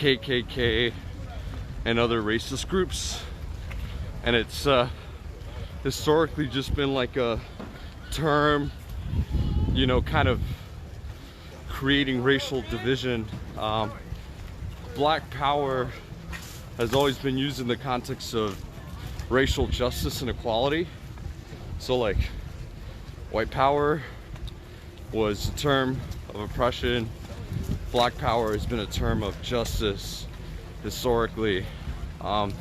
KKK and other racist groups, and it's historically just been like a term, you know, kind of creating racial division. Black power has always been used in the context of racial justice and equality. So like white power was a term of oppression. Black power has been a term of justice historically. Again,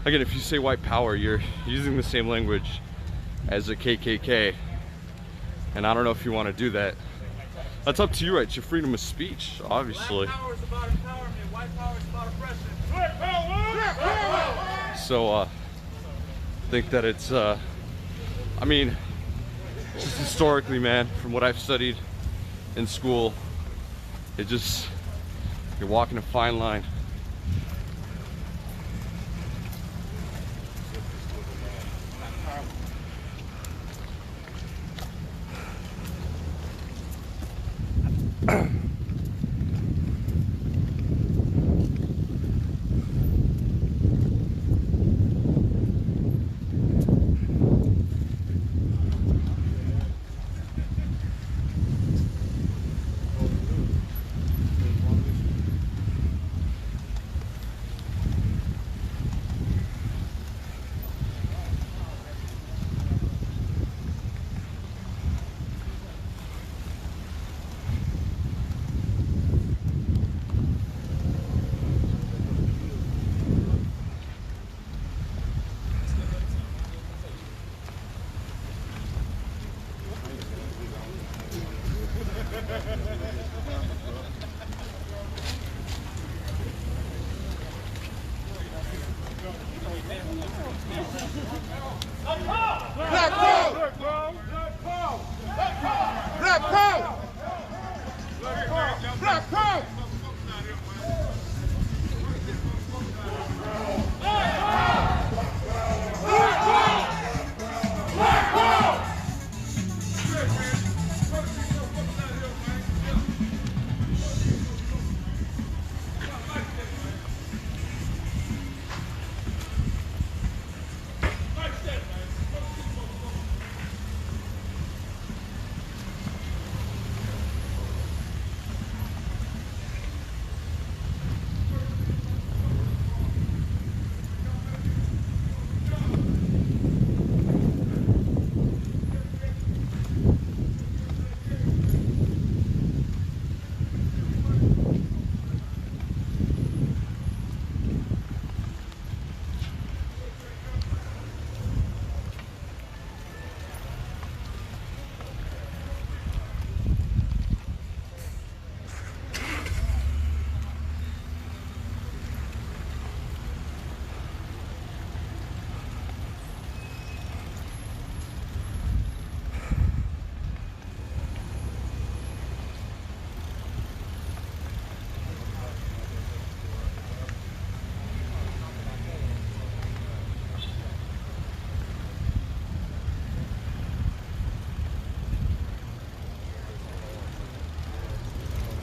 if you say white power, you're using the same language as the KKK, and I don't know if you want to do that. That's up to you, right? It's your freedom of speech, obviously. Black power is about empowerment. White power is about oppression. Black power! Black power! So I think that it's I mean, just historically, man, from what I've studied in school, it just, you're walking a fine line.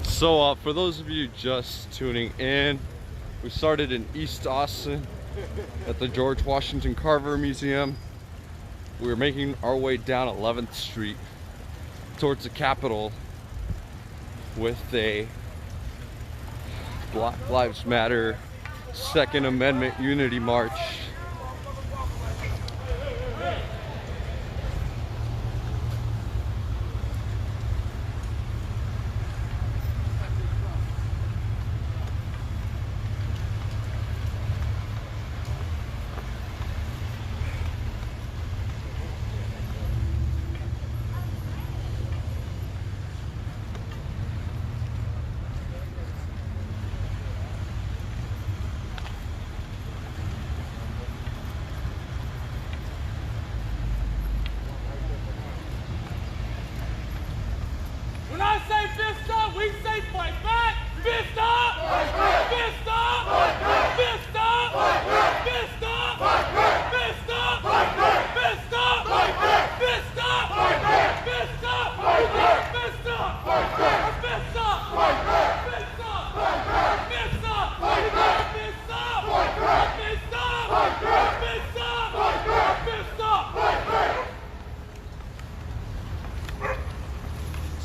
So for those of you just tuning in, we started in East Austin at the George Washington Carver Museum. We were making our way down 11th Street towards the Capitol with a Black Lives Matter Second Amendment Unity March.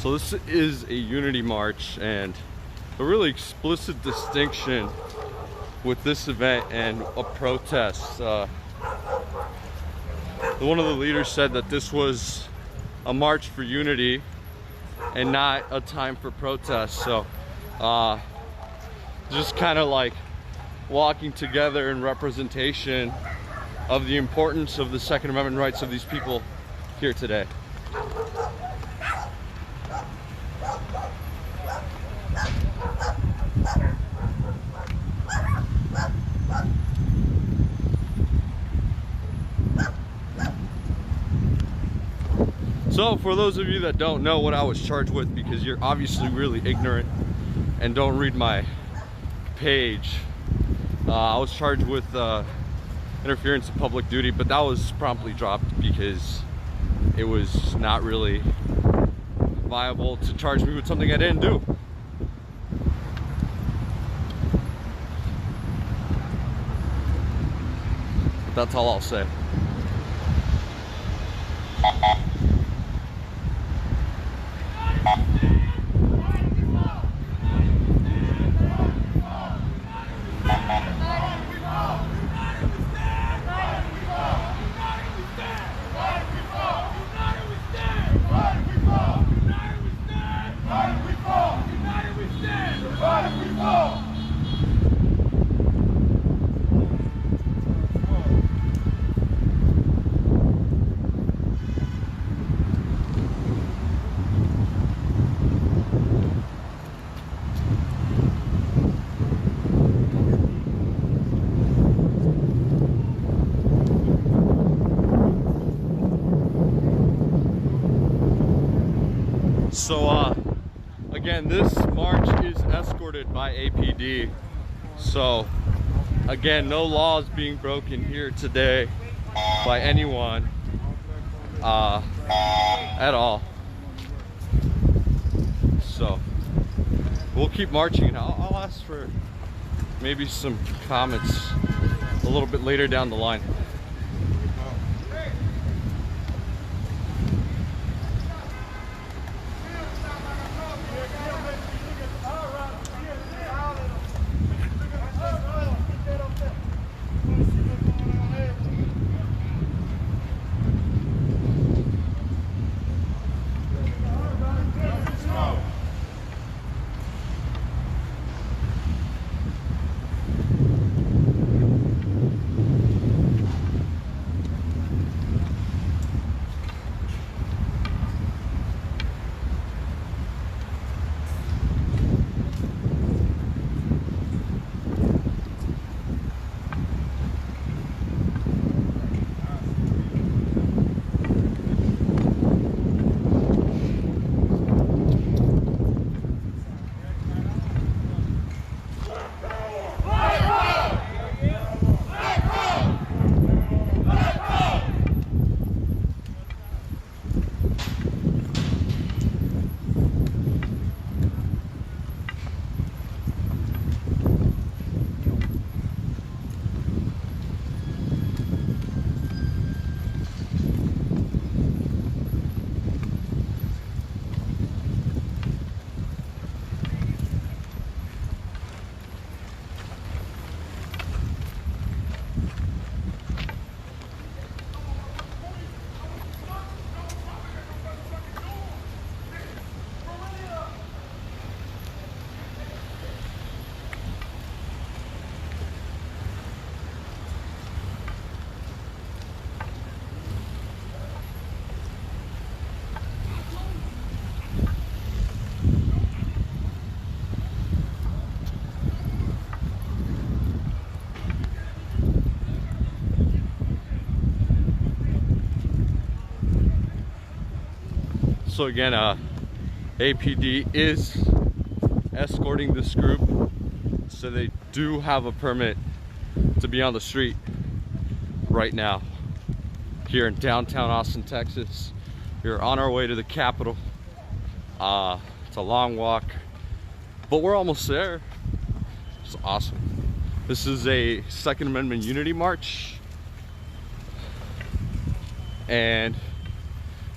So this is a unity march, and a really explicit distinction with this event and a protest. One of the leaders said that this was a march for unity and not a time for protest. So just kind of like walking together in representation of the importance of the Second Amendment rights of these people here today. So for those of you that don't know what I was charged with, because you're obviously really ignorant and don't read my page, I was charged with interference in public duty, but that was promptly dropped because it was not really viable to charge me with something I didn't do. But that's all I'll say. So again, this march is escorted by APD. So again, no laws being broken here today by anyone at all. So we'll keep marching, and I'll ask for maybe some comments a little bit later down the line. So again, APD is escorting this group, so they do have a permit to be on the street right now here in downtown Austin, Texas. We're on our way to the Capitol. It's a long walk, but we're almost there. It's awesome. This is a Second Amendment Unity March, and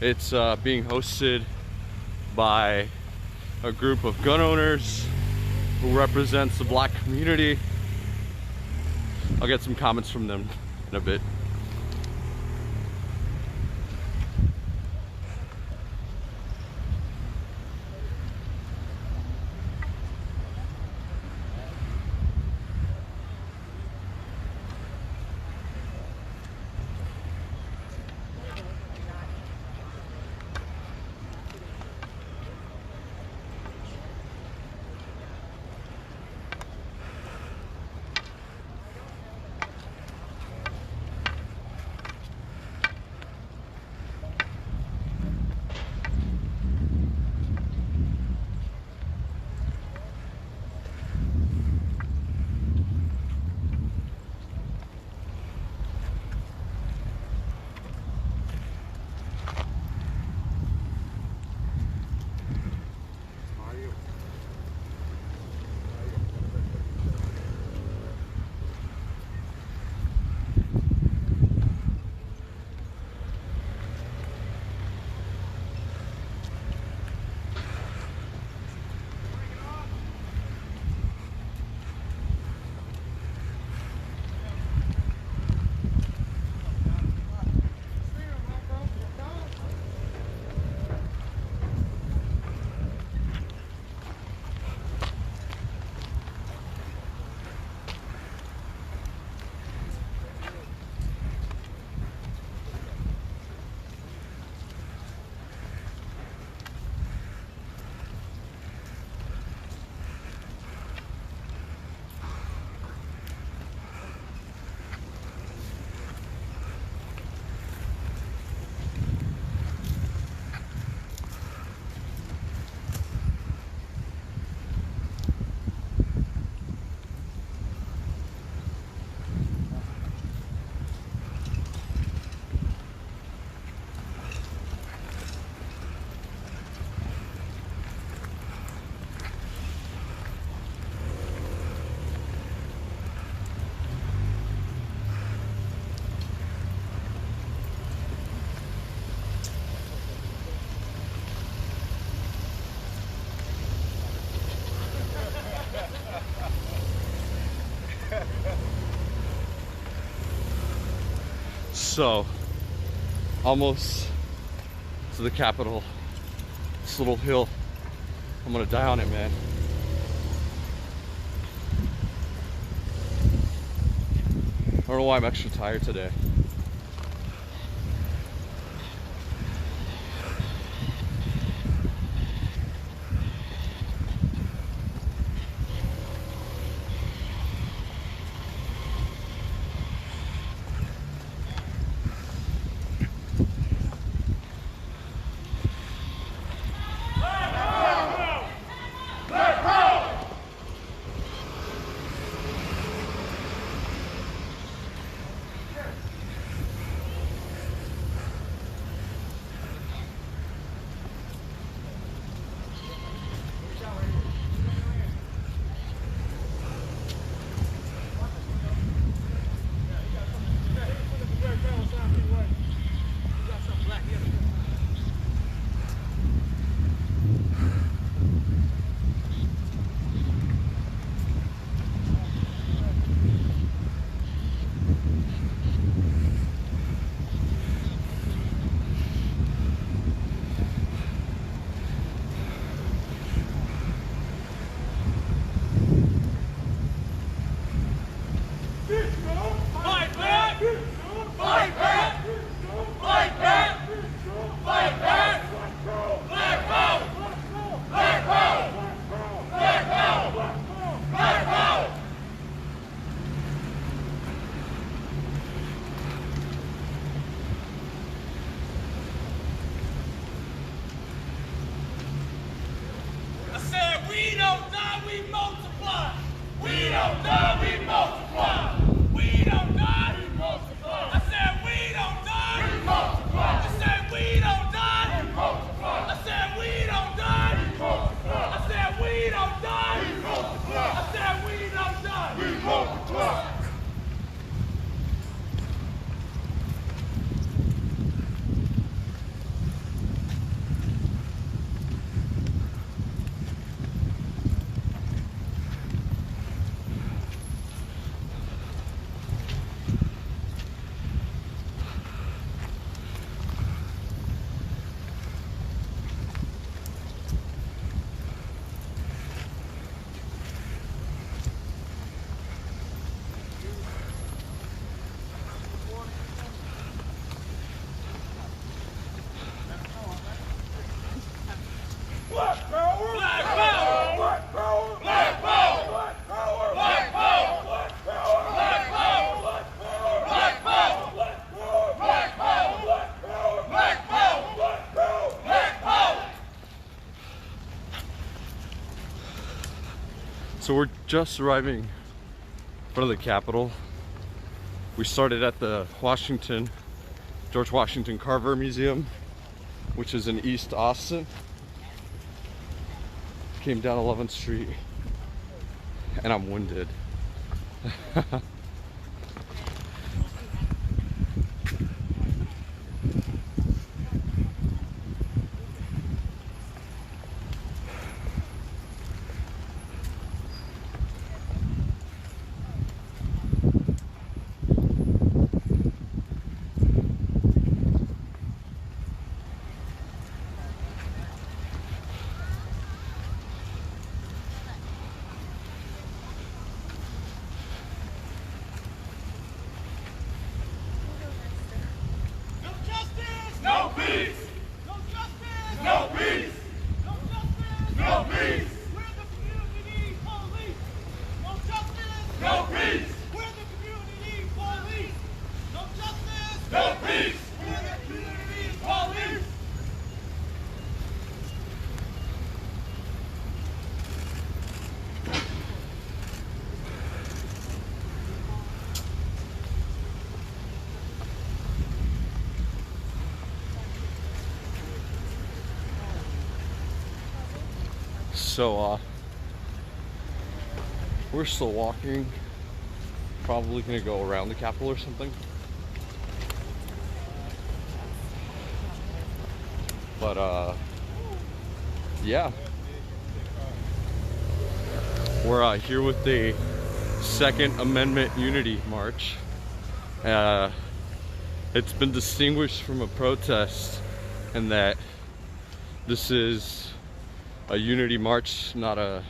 it's being hosted by a group of gun owners who represents the black community. I'll get some comments from them in a bit. So, almost to the Capitol. This little hill. I'm gonna die on it, man. I don't know why I'm extra tired today. Just arriving in front of the Capitol. We started at the George Washington Carver Museum, which is in East Austin. Came down 11th Street, and I'm winded. No peace! No justice! No peace! No justice! No peace! We're the community police! No justice! No peace! We're the community police! No justice! No peace! We're the community police! So, we're still walking. Probably gonna go around the Capitol or something. But, yeah. We're here with the Second Amendment Unity March. It's been distinguished from a protest in that this is a unity march, not a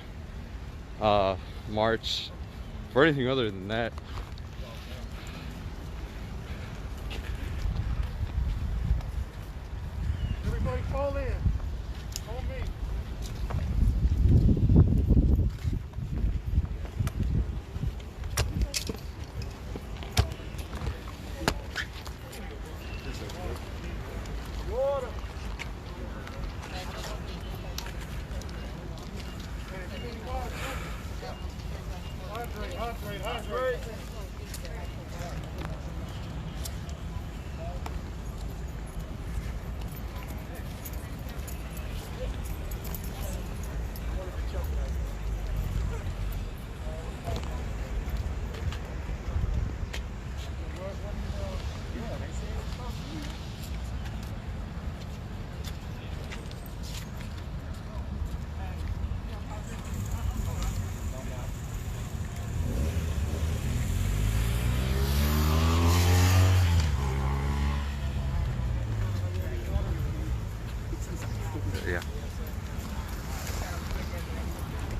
march for anything other than that. Everybody fall in. On me. Water. Hydrate.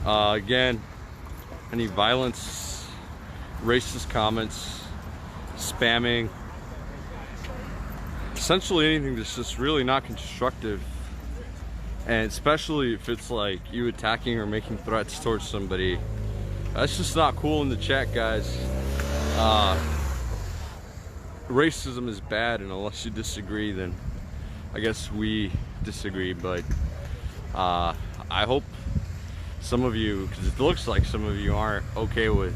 Again, any violence, racist comments, spamming, essentially anything that's just really not constructive, and especially if it's like you attacking or making threats towards somebody, that's just not cool in the chat, guys. Racism is bad, and unless you disagree, then I guess we disagree. But I hope some of you, because it looks like some of you aren't okay with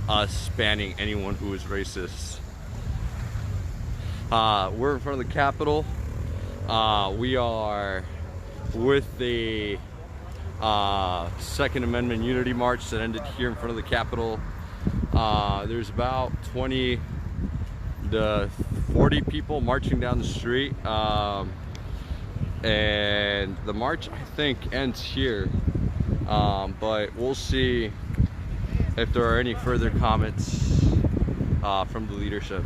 us banning anyone who is racist. We're in front of the Capitol. We are with the Second Amendment Unity March that ended here in front of the Capitol. There's about 20 to 40 people marching down the street. And the march, I think, ends here. But we'll see if there are any further comments from the leadership.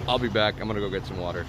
I'll be back. I'm gonna go get some water.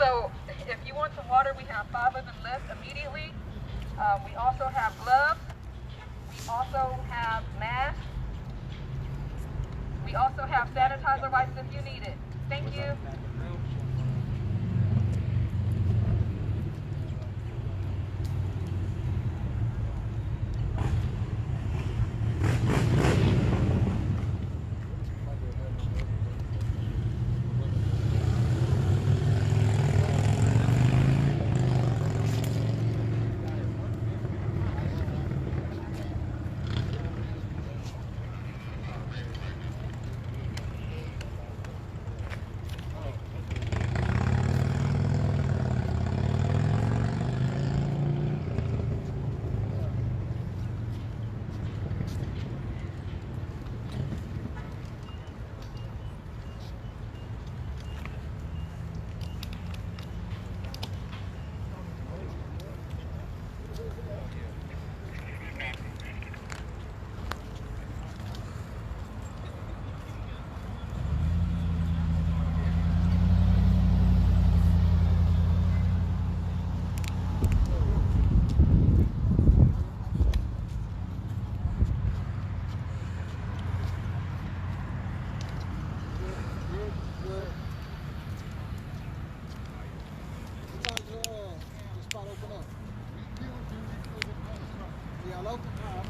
So if you want some water, we have 5 of them left immediately. We also have gloves. We also have masks. We also have sanitizer wipes if you need it. Thank you.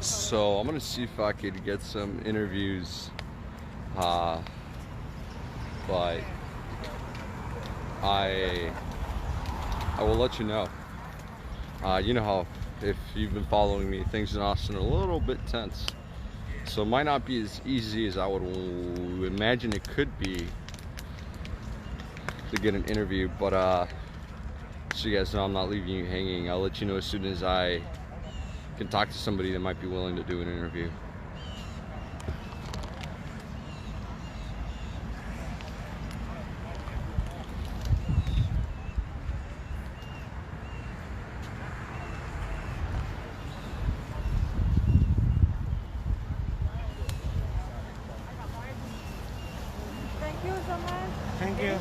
So I'm gonna see if I could get some interviews, but I will let you know. You know how, if you've been following me, things in Austin are a little bit tense, so it might not be as easy as I would imagine it could be to get an interview, but so you guys know I'm not leaving you hanging. I'll let you know as soon as I can talk to somebody that might be willing to do an interview. Thank you so much. Thank you.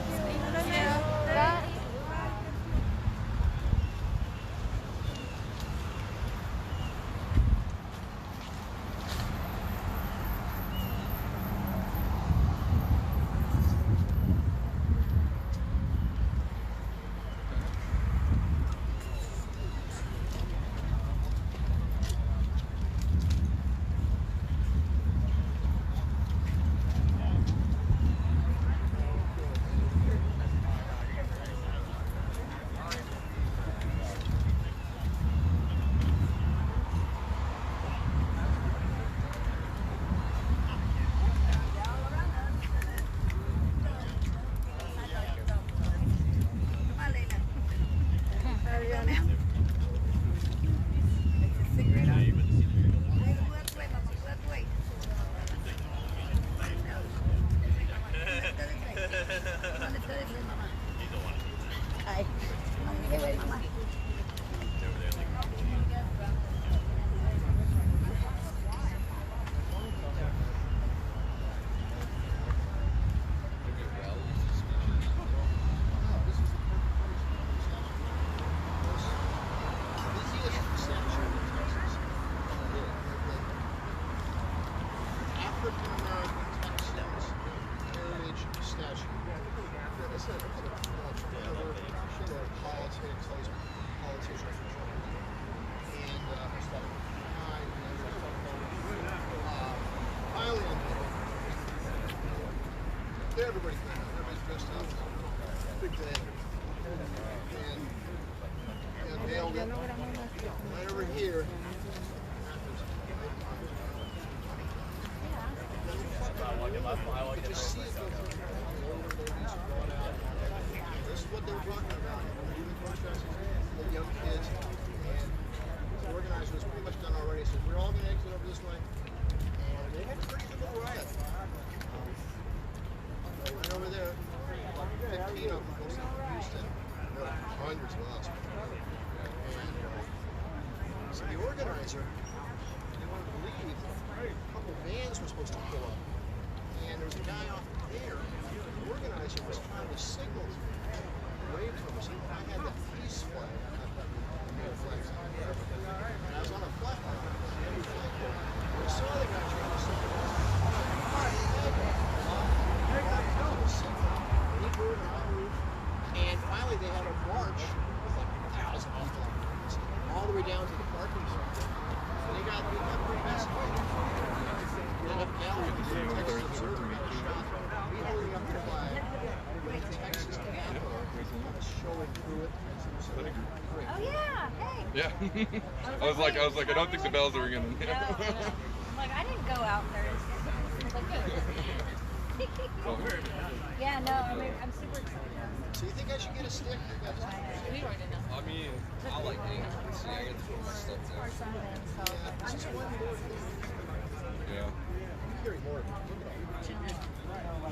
Everybody's dressed up. Big day. And nailed it. Right over here. You see it. This is what they were talking about. The young kids. And the organizer was pretty much done already. So we're all going to exit over this way. And they had a pretty good little riot. Right over there, 15 of them goes to Houston, hundreds of us. And so the organizer, they wanted to leave, a couple vans were supposed to pull up. And there was a guy off there, the organizer was trying to signal away from see, I had that peace flag. And I was on a flag. I saw the guy trying to say, and finally they had a march with like 1,000 people all the way down to the parking lot. And they got pretty messy. Then up gallery, the Texas Observer got shot. We holding up the flag with the Texas Capitol showing through it. Oh yeah, hey. Yeah. I was like, I don't think the bells are ringing. No. I'm like, I didn't go out Thursday. Yeah, no, I'm super excited. So you think I should get a stick? I mean, I like ink. See, I get to put my stuff Or down. something, so I'm Just one more thing. Yeah. I'm hearing more of it. Look at all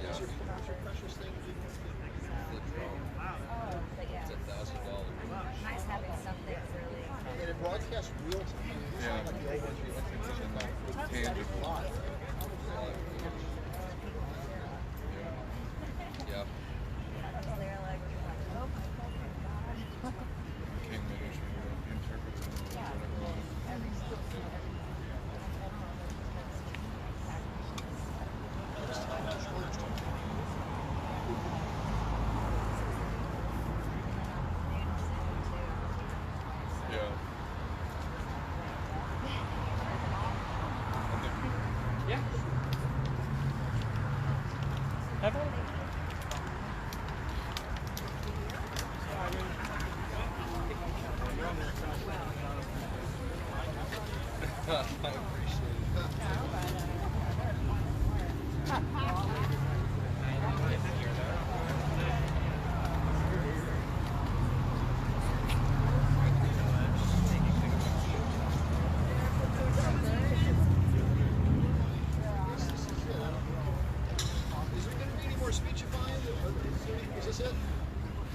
this. What's your precious thing? The drum. Oh, but yeah, It's $1,000. nice having something really. And it broadcasts real time. It's Yeah. not like the old ones where you have to Tangible. live. Yeah. They're like, oh my god. King edition, interprets it. Yeah, every single Yeah. I appreciate it. Is there going to be any more speechifying? Is this it? To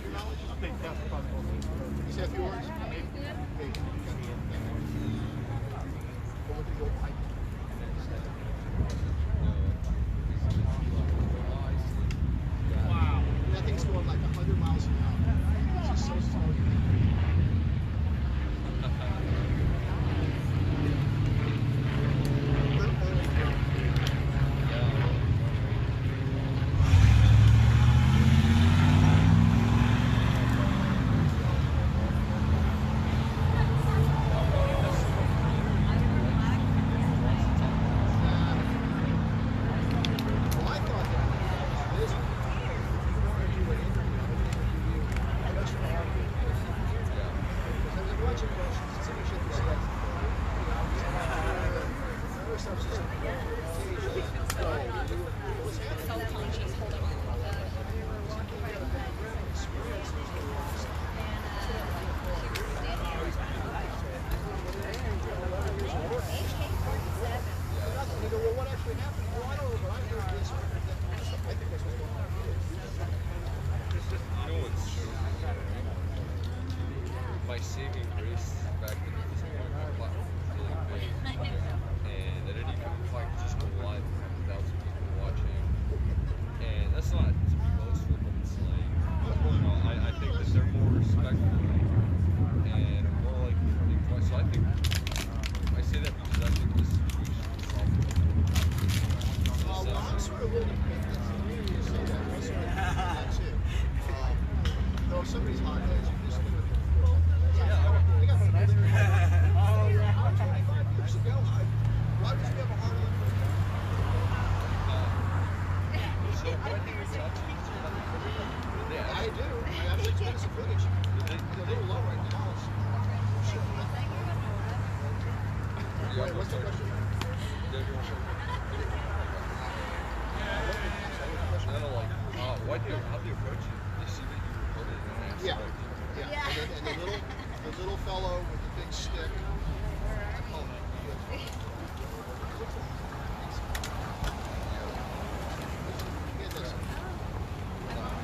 your knowledge? I think that's probably. Is that a few words? Maybe. Wow. That thing's going like 100 miles an hour. It's just so slow. Well, I thought that this was I was watching questions. Somebody should have said, there was some Self-conscious holding on to the And you go, well, what actually happened? Well, I don't know, but I heard this. I think that's what's going on. You know what's true? My saving grace back then was when my platform was really big. And at any given point, just go live with 1,000 people watching. And that's not to be boastful, but it's like, you know, I think that they're more respectful and more likely to think twice. So I think, I say that because I think this situation is solvable. Well, I'm sort of looking at this. You say that. I'm sort of looking at that too. Though if somebody's hot heads, you just think of they got people there. 25 years ago, why would you have a hard on? So when do you touch it? Yeah, I do. I actually expect some footage. It's a little low right now. Wait, what's the question? How do you approach it? You see that you recorded it and it's Yeah. like, Yeah. And the little fellow with the big stick. I call him. Get this. No.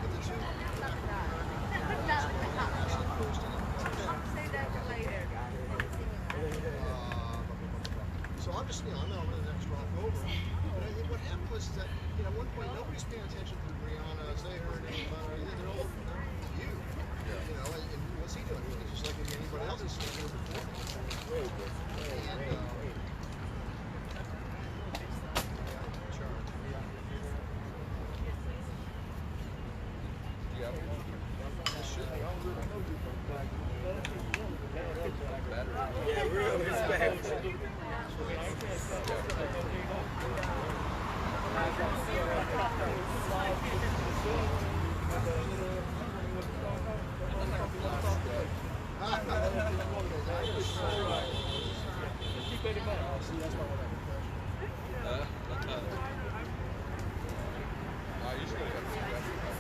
But the two. Say that for later. So I'm just, I'm not running the next rock over. But I think what happened was that, at one point, nobody's paying attention to Brianna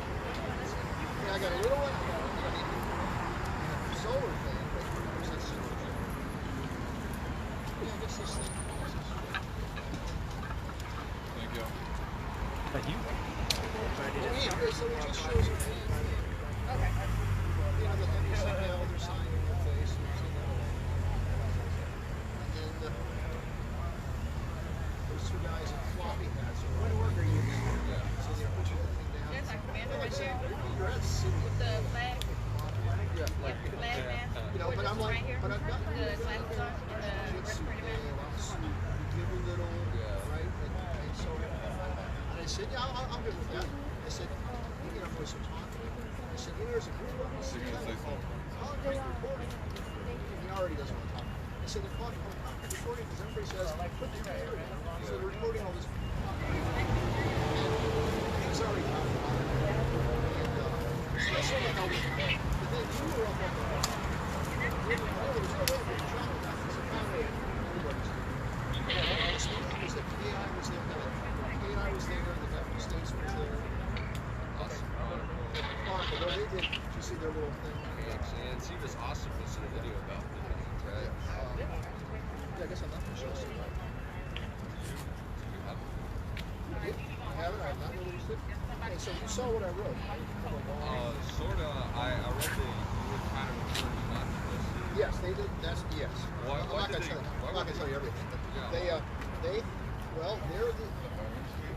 Yeah, I got a little one. I mean, solar thing, but where's that solar thing? Yeah, I guess this thing. Thank you. Okay, so it just shows your hand. Okay. You know, the send the elder sign in your face. And then those two guys in floppy hats are what work are you doing? So they put your thing down. There's our commander right there You're at city. with the flag, Yeah, like, flag man. you know, but I'm like, Right here. but I've got The glasses on and the it's pretty man. give a little, right? And so, and I said, yeah, I'm good with that. I said, you know, voice of talking. I said, you know, there's a group of us. I'll agree with recording. He already doesn't want to talk. I said, they're calling recording because everybody says, put the camera in. So they're recording all this. He's already talking about it. And so I said, I know, but then you were up on the wall. There's no way to track that. It's a family. Everybody's there. Because the AI was there. The AI was there. The United States was there. Awesome. But what they did, did you see their little thing? And see this awesome was in a video about the track. Yeah, I guess I'm not going to show you. Right? You have it? I did. I have it. I have not released it. Okay, so you saw what I wrote. Sort of. I read that you were kind of referring not to this. Yes, they did. That's yes. Why I'm not did going to they- tell you. why I'm not would going to tell you everything. But Yeah. well, they're the.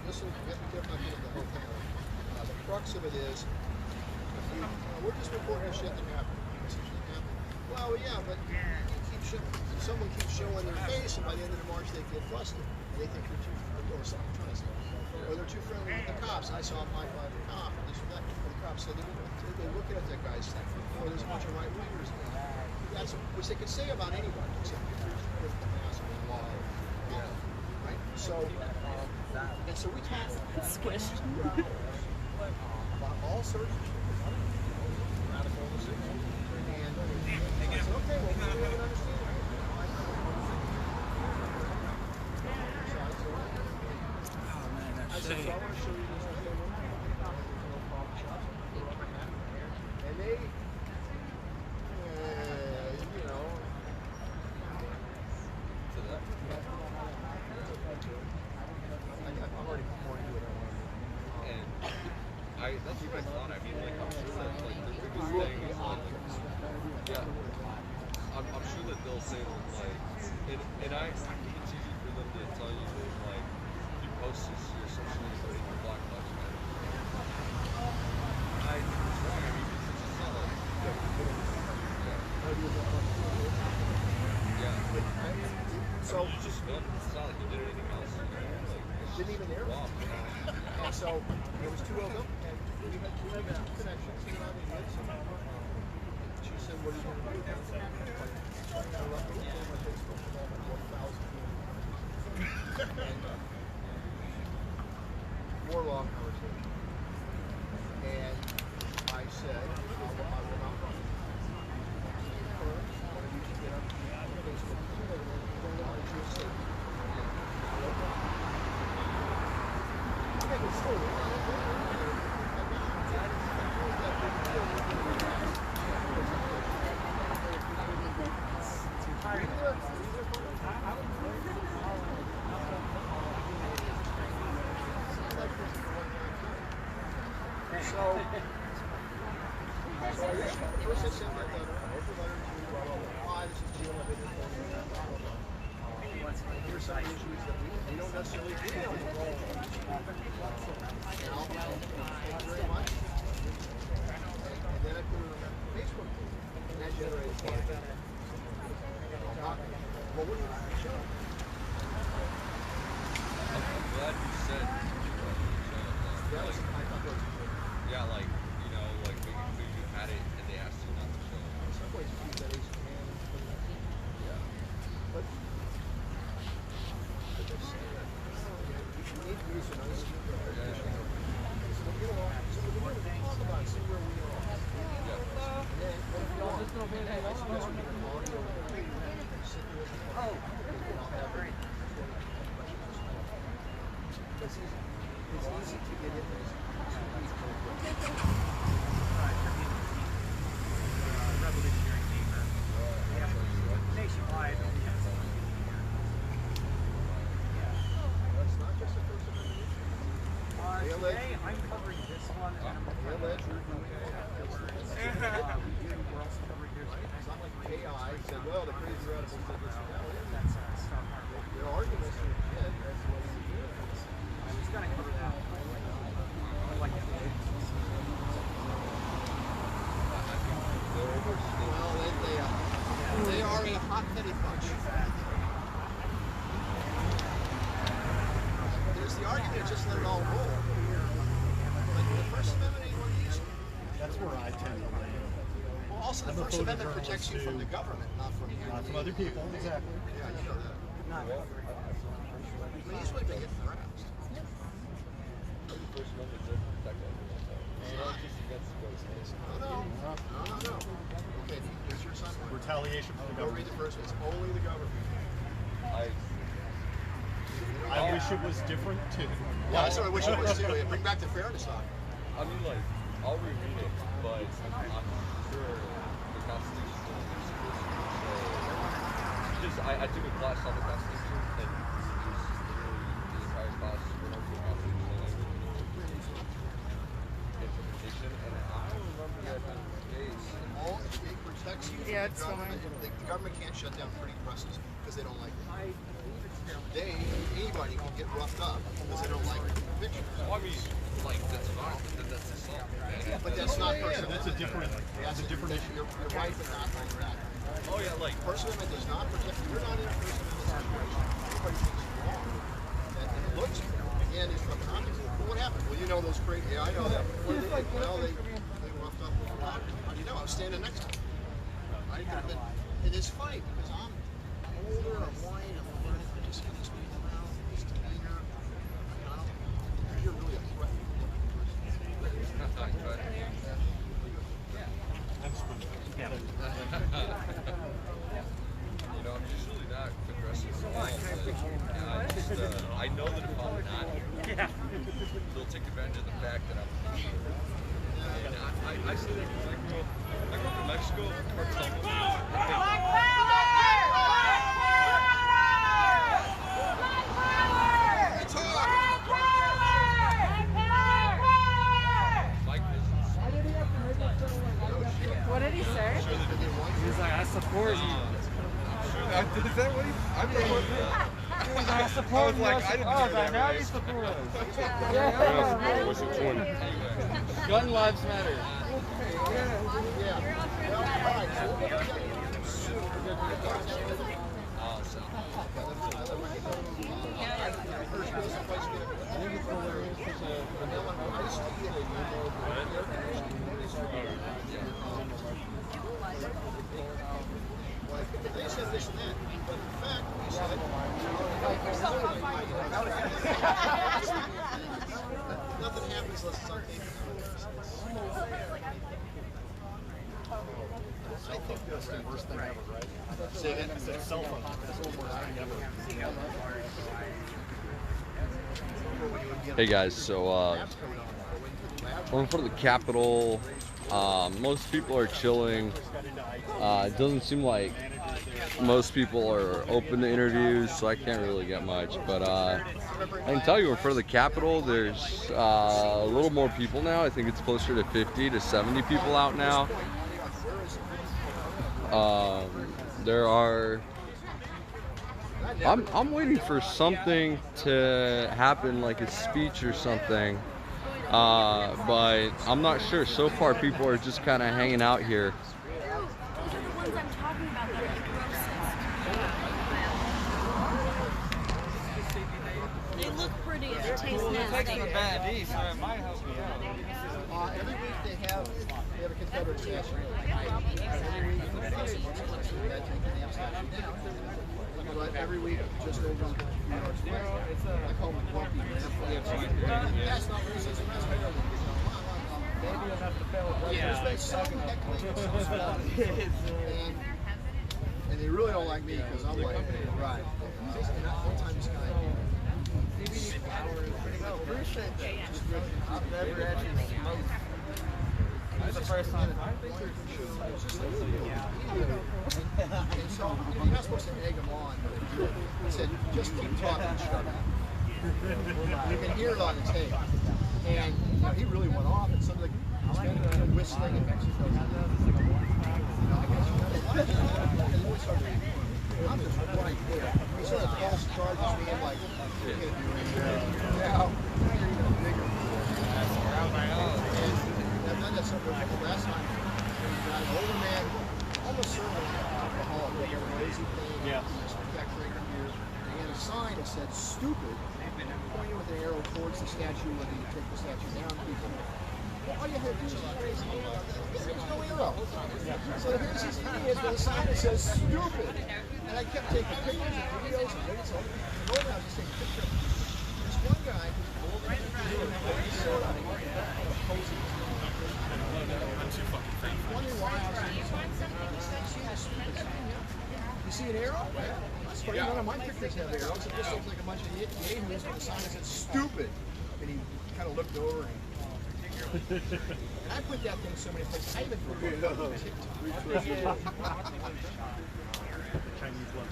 This will get careful not getting the whole thing. The crux of it is, we're just reporting shit that happened. This shit happened. Well, yeah, but someone keeps showing their face, and by the end of the march, they get flustered. And they think they're too, or something, trying to say, or they're too friendly with the cops. I saw my five cop, and this or that. And the cops said they're looking at that guy's thing. Or there's a bunch of right wingers. That's which they could say about anybody, except if the mask and law. Right. So, and so we talked about all sorts of radical decisions. And I said, okay, well, we have an understanding. I said, so I want to show you this other one. And they, you know, To that. I'm already more into it. And that's what I thought. I mean, like, I'm sure that, like, the biggest thing is, like, yeah, I'm sure that they'll say, like, and I think it's easy for them to tell you that, like, you post this, you're essentially putting your Black Lives Matter. I think it's wrong. I mean, it's just not like, So you just filmed it. It's not like you did anything else. You know? Like, it's didn't even air. wrong. And so there was two of them, and we had two connections. You know, she said, "What are you going to do?" I left it on my Facebook with all my 1,000 people. And more long conversation. And I said, I will not run. One of you should get up on Facebook. Don't let you say. Yeah, but still, So first I sent that letter, I wrote the letter to you, blah, blah, blah. Hi, this is Jim, I've been here for you, blah, blah, blah. Here's some issues that we don't necessarily deal with. Now, thank you very much. And then I put it on that Facebook page, and that generated a lot of data. Well, what do you show? I'm glad you said Yeah, I thought that was yeah, like, you know, like maybe you had it and they asked you not ledger doing it's not like AI said, well, the crazy radicals did this and that. Their arguments are dead. That's what it's doing. Well, they are a hot-headed bunch. There's the argument, just let it all roll. But the First Amendment ain't one of these. That's where I tend to land. Well, also the First Amendment protects you from the government, not from you. Not from other people, exactly. Yeah, you know that. I mean, he's really been getting harassed. First Amendment doesn't protect everyone. It's not just against those things. No. Okay, here's your son. Retaliation from the Go read government. the first one. It's only the government. I wish it was different too. Yeah, that's what I wish it was too. Yeah, bring back the fairness on. I mean, like, I'll reread it, but I'm sure the Constitution is supposed to say. Just, I took a class on the Constitution, and just literally the entire class went over the Constitution and interpretation, and I don't remember that being the case. It protects you from Yeah, the it's government. fine. The government can't shut down printing presses because they don't like it. Anybody can get roughed up because they don't like pictures. Well, I mean, like, that's fine, that's assault. But that's not First Amendment. That's a different issue. You're right, but not like that. Oh, yeah, like, First Amendment does not protect you. You're not in a First Amendment situation. Everybody thinks you're wrong. And it looks, again, it's from communism. Well, what happened? Well, you know those crazy. Yeah, I know that. What did they do? Well, they roughed up. How do you know? I was standing next to them. I could have been. It is funny because I'm older, I'm white, I'm learning to just get these people around, his demeanor. You're really a threat. You know, I'm usually not aggressive at all, but I know that if I'm not, they'll take advantage of the fact that I'm here. And I say that because I grew up in Mexico, cartel. What did he say? He's like, I support you. Is that what I mean, I support you. like, I didn't oh, hear that now race. you support us. Yeah. What's it 20? Gun lives matter. They said this and that, but in fact, we said nothing happens unless it's on tape. I think that's the worst thing ever, right? Say that it's a cell phone. That's the worst thing ever. Hey guys, so we're in front of the Capitol. Most people are chilling. It doesn't seem like most people are open to interviews, so I can't really get much. But I can tell you, in front of the Capitol, there's a little more people now. I think it's closer to 50 to 70 people out now. There are. I'm waiting for something to happen, like a speech or something. But I'm not sure. So far, people are just kind of hanging out here. These are the ones I'm talking about that are the grossest. They look pretty, they taste nasty. Bad East, so it might help me out. Every week they have a Confederate statue. But every week, just over on New York Square, I call them grumpy. That's not racism. That's maybe you'll have to fail. There's been and they really don't like me because I'm like, right. One time this guy. Appreciate that. I've never actually smoked. That's the first time. And so you're not supposed to egg him on, but he said, just keep talking and shut up. You can hear it on the tape. And he really went off, and some of the whistling in Mexico. I'm just right there. He sort of false charges me and like, you're gonna do it. Now, you're even bigger. And I've done that something last time. An older man, almost certainly alcoholic, like a lazy thing. Yeah. Back drinking beer. He had a sign that said "stupid," pointing with an arrow towards the statue, whether you take the statue down, people. Well, all you had to do is raise the arrow. There's no arrow. So here's these idiots with a sign that says "stupid," and I kept taking pictures and videos and videos. So I was just taking pictures. This one guy, he's sort of posing. Wondering why I was you see an arrow? That's funny. None of my pictures have arrows. It just looks like a bunch of yahoos with a sign that said "stupid," and he kind of looked over and I put that thing so many places. I even put it on TikTok.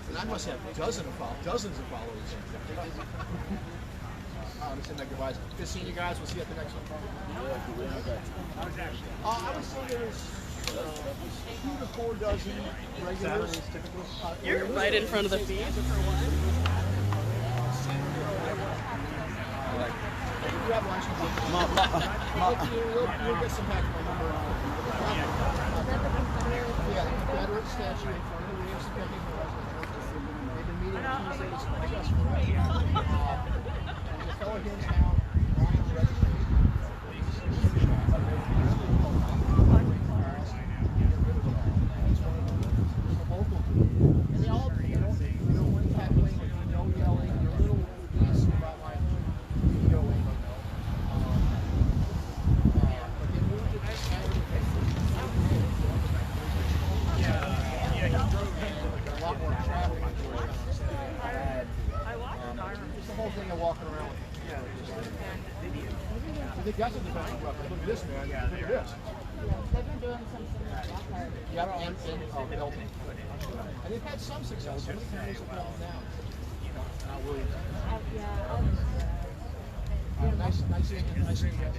And I must have dozens of followers. I'm sending my goodbyes. Good seeing you guys. We'll see you at the next one. I would say there was 2 to 4 dozen regulars. You're right in front of the feed. You have lunch. You'll get some back my number. Yeah, the Confederate statue in front of the Williamson Company. They've been meeting Tuesday. It's successful, right? There's a fellow here in town. And they all, no one tackling, no yelling, a little piece about my going. But they moved it this a lot more traffic. Just the whole thing of walking around with I think that's what the best about it. Look at this, man. Look at this. They've been doing some similar out there. Yep, and Belton. And they've had some success. Some of the companies have Belton down. Not Williams. Nice seeing you. Nice seeing you guys.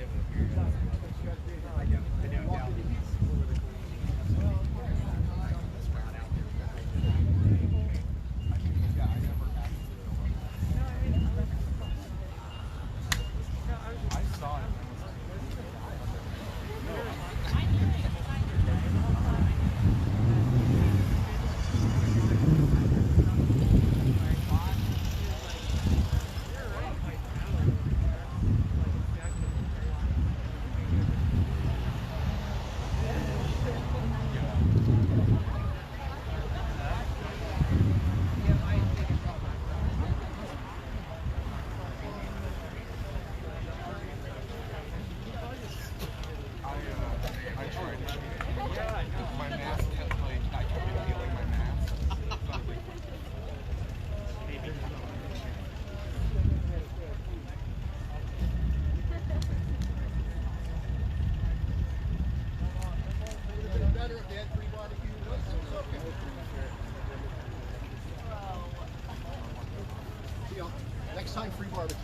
Next time, free barbecue.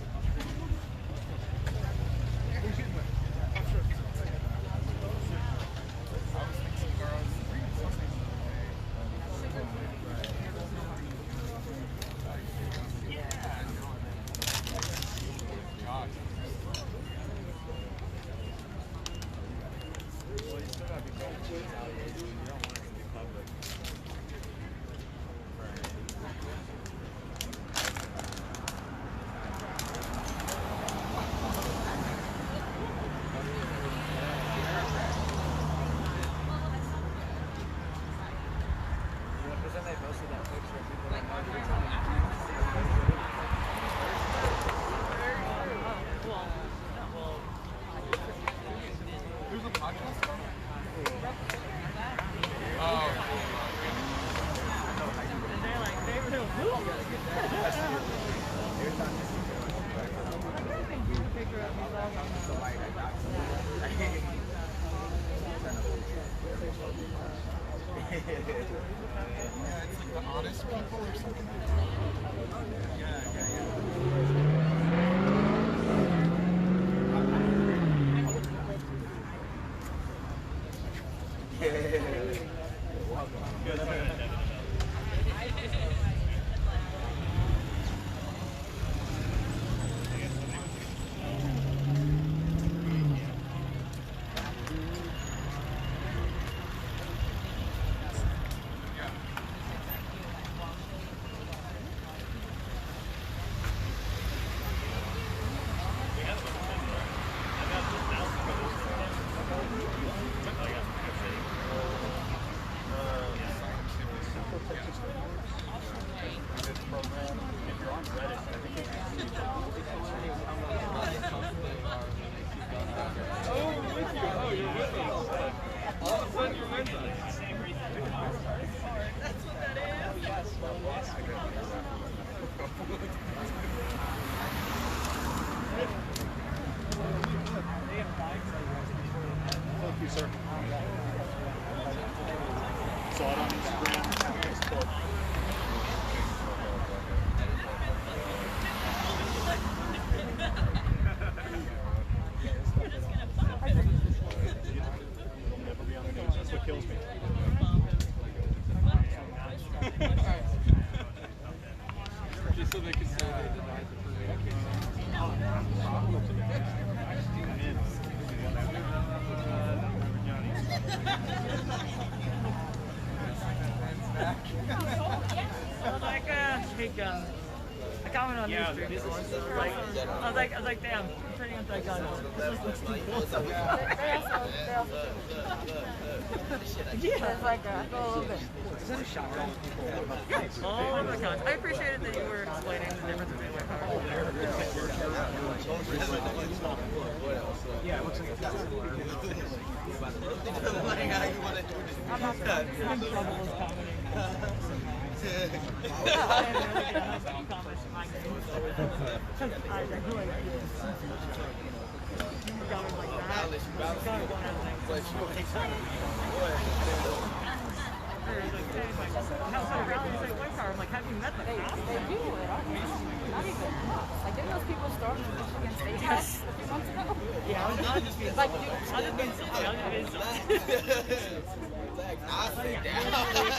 Thank you, sir. Saw it on Instagram. Facebook. It'll never be on the news. That's what kills me. Just so they can say they denied the I commented on these street before, so I was like, damn, I'm turning into a gun. This looks too cool. Yeah. It's like, I feel a little bit. Oh my gosh, I appreciated that you were explaining the difference between my car. Yeah, it looks like it's got I'm not I'm in trouble with commenting. I'm like, have you met the cop? They do it. Not even cops. Like, didn't those people storm the Michigan State House a few months ago? Yeah, I was just being Like, silly. I was just being silly. I was just being silly.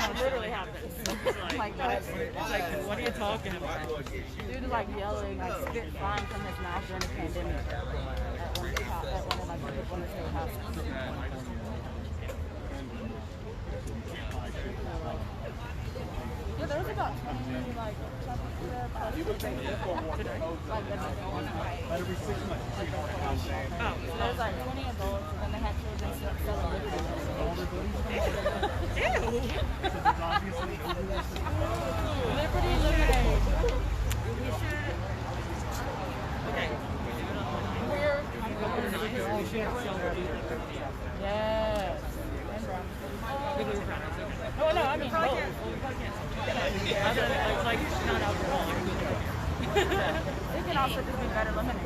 It literally happens. It's like, what are you talking about? Dude is like yelling, like spit flying from his mouth during the pandemic at one of the state houses. Yeah, there was about 20 like traffic there, but You would think people want to better be 6 months. there's like 20 adults, and then they had children selling liquor. Liberty Lemonade. We should. Okay. We're We should yes. Oh no, I mean both. It's like not alcoholic. It can also just be better lemonade.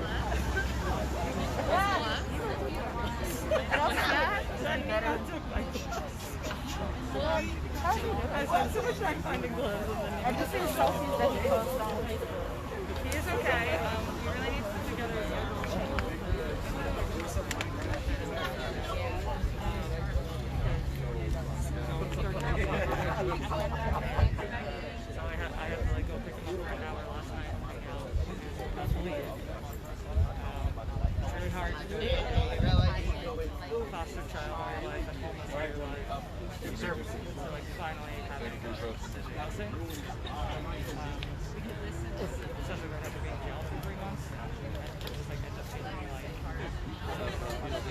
Yeah. And also that is better. How do you do I it? spent so much time finding gloves And just see the selfies that you post on Facebook. he is okay. We really need to put together a channel. So I had to like go pick him up for an hour last night and hang out. That's really good. It's really hard to do foster child all your life and homeless all your life. So like finally having housing. Especially when I have to be in jail for 3 months. It just like ends up making me like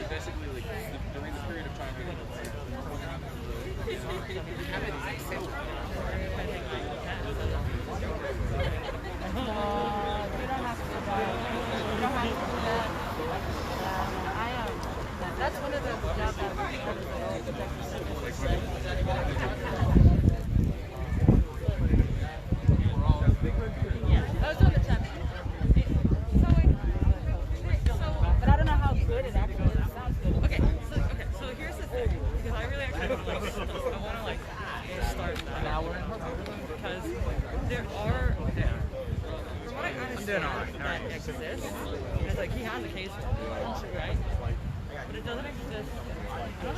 basically, like, during the period of time we were like, You don't have to do that. You don't have to do that. Yeah, I am. That's one of the jobs that I was doing the temp. But I don't know how good it actually is. It sounds good. okay, so here's the thing, because I really actually want to like start an hour in because there are from what I understand that exists, it's like he has a case for it, right? But it doesn't exist Y'all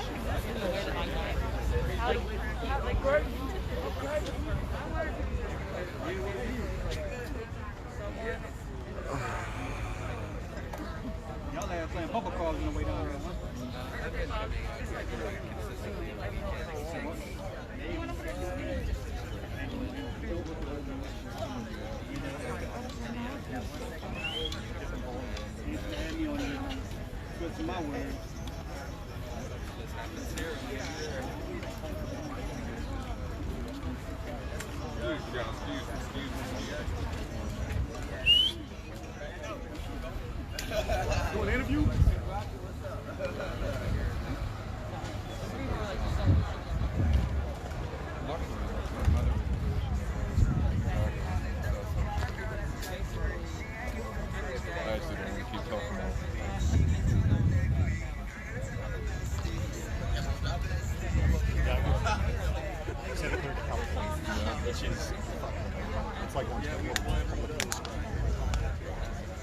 there playing bumper cars on the way down here, huh? Put some my words. You want an interview? I actually don't want to keep talking about Which is it's like one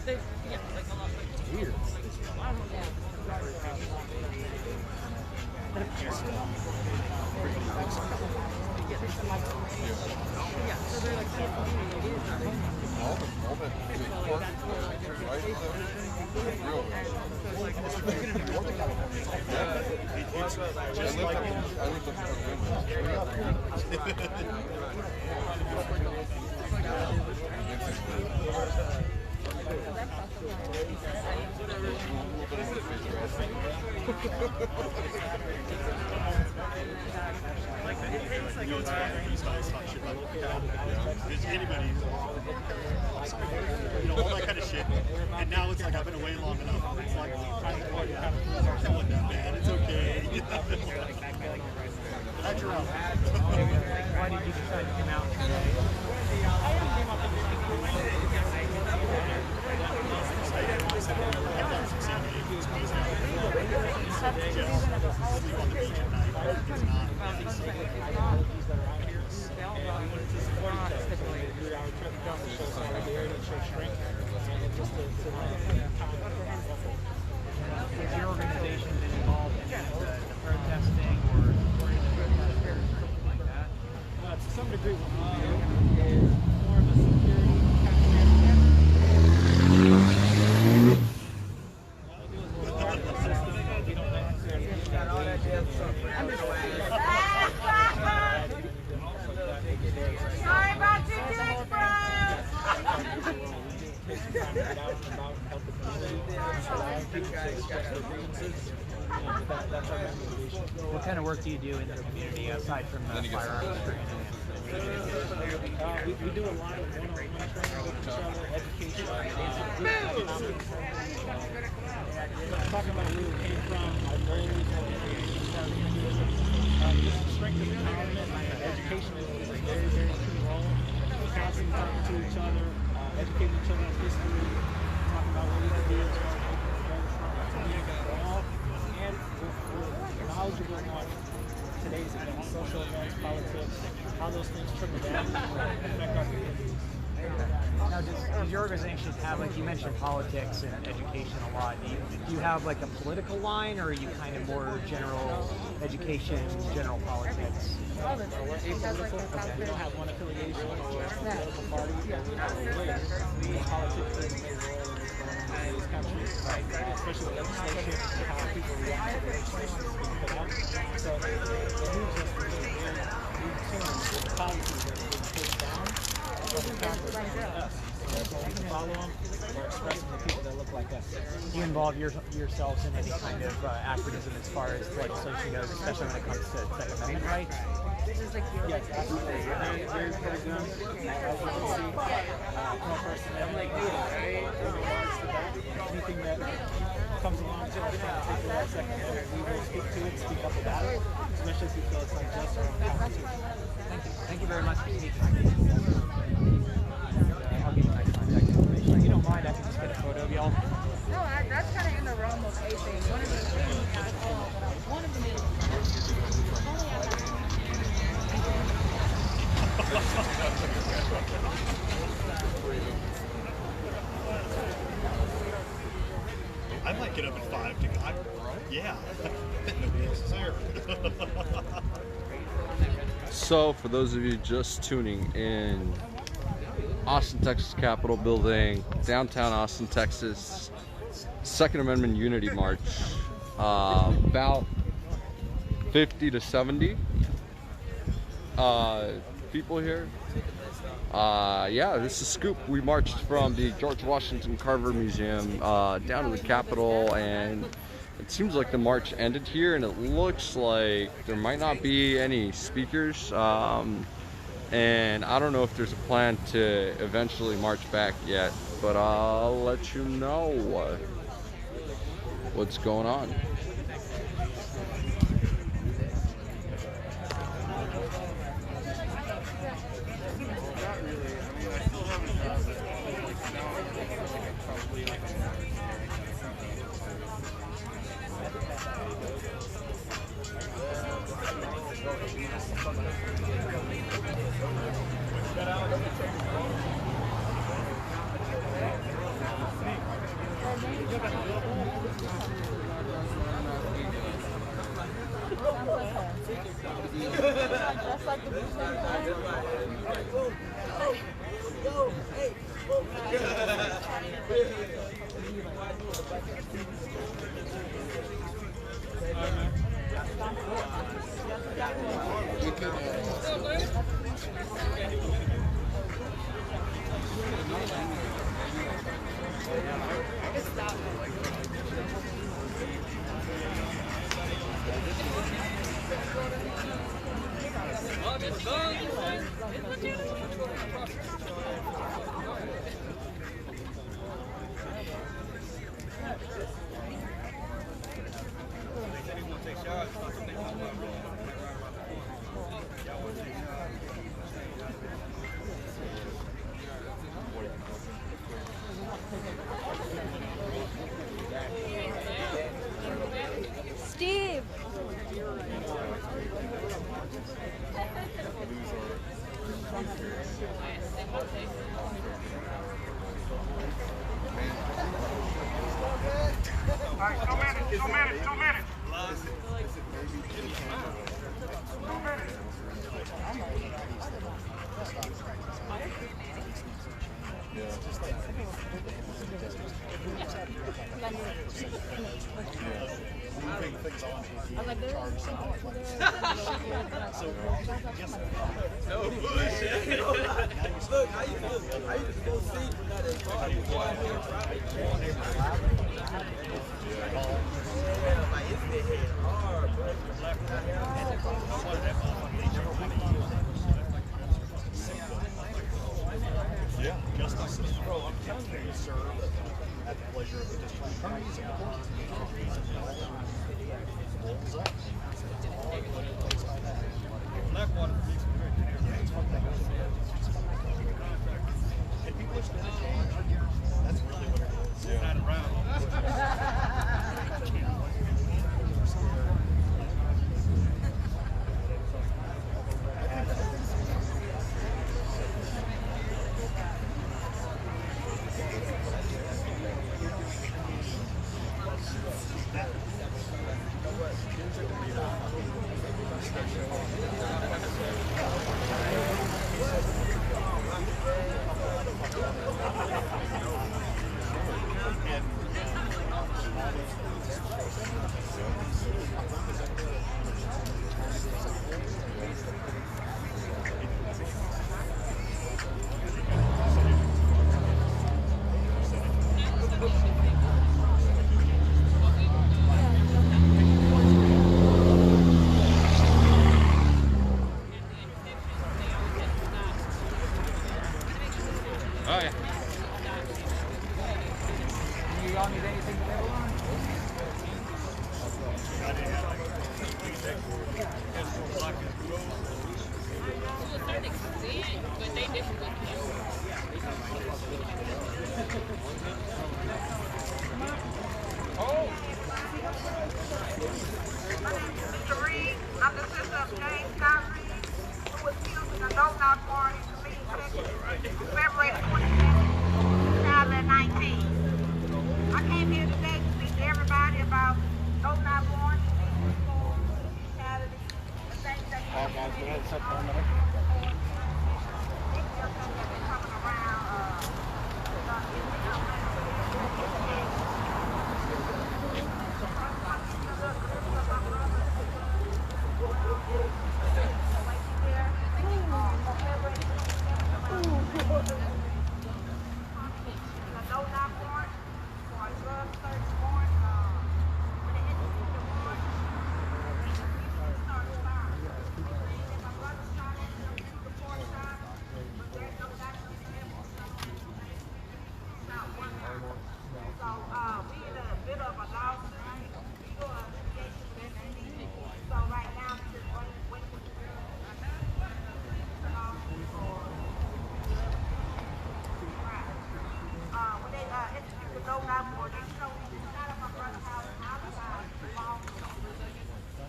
it's weird. Anybody, all that kind of shit. And now it's like I've been away long enough. It's like trying to kind of killing that, man. It's okay. Glad you're out. Why did you decide to come out today? Has your organization been involved in the protesting or anything like that? To some degree, what we do is more of a security Sorry about your dick, bro. What kind of work do you do in the community aside from the firearms training? We do a lot of one-on-one training with each other, education, talking about where we came from, our goals, just strength of empowerment, education is a very, very key role. Constantly talking to each other, educating each other on history, talking about what we can do as far as making it all, and we're knowledgeable on today's events, social events, politics, how those things trickle down and affect our communities. Now, does your organization have, like you mentioned, politics and education a lot? Do you have like a political line, or are you kind of more general education, general politics? Okay. We don't have one affiliation or political party. Politics plays a role in this country, especially the legislation and how people react to the legislation that's being put out. So it moves us to be very concerned with the policies that are being pushed down. So we can follow them or express them to people that look like us. Do you involve yourselves in any kind of activism as far as legislation goes, especially when it comes to Second Amendment rights? Yes, absolutely. Very, very pro-gun. As you can see, pro-First Amendment. Anything that comes along to us, take the last second, we will speak to it, speak up about it, especially if we feel it's unjust or unconstitutional. Thank you. Thank you very much for speaking. I'll get you my contact information. If you don't mind, I can just get a photo of y'all. No, that's kind of in the realm of a thing. One of the things, one of them is. I might get up at 5 to go. Yeah. So, for those of you just tuning in, Austin, Texas Capitol Building, downtown Austin, Texas, Second Amendment Unity March. About 50 to 70 people here. Yeah, this is Scoop. We marched from the George Washington Carver Museum down to the Capitol, and it seems like the march ended here, and it looks like there might not be any speakers. And I don't know if there's a plan to eventually march back yet, but I'll let you know what's going on. Steve! All right, 2 minutes, 2 minutes, 2 minutes. 2 minutes. Moving things on charge something like so no bullshit. Look, how you feel? I used to go see yeah, justice is I'm telling you, serve at the pleasure of the district attorneys and the court. Blackwater police and people are still change. That's really what it is. It's not around. February 22nd, 2019. I came here today to speak to everybody about no not warrants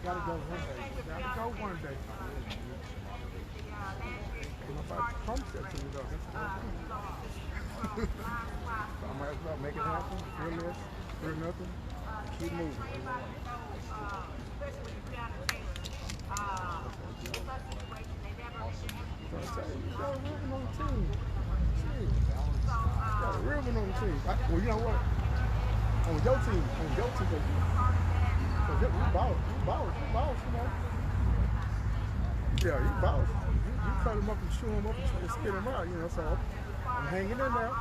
Gotta go one day. Gotta go one day. If I promise that to you though, that's the whole thing. I might as well make it happen. Real less, real nothing. Keep moving. So I tell you, you got a ribbon on the team. Shit. You got a ribbon on the team. Well, you know what? On your team, because you boss, you know. Yeah, you boss. You cut him up and chew him up and spit him out, you know, so I'm hanging in there.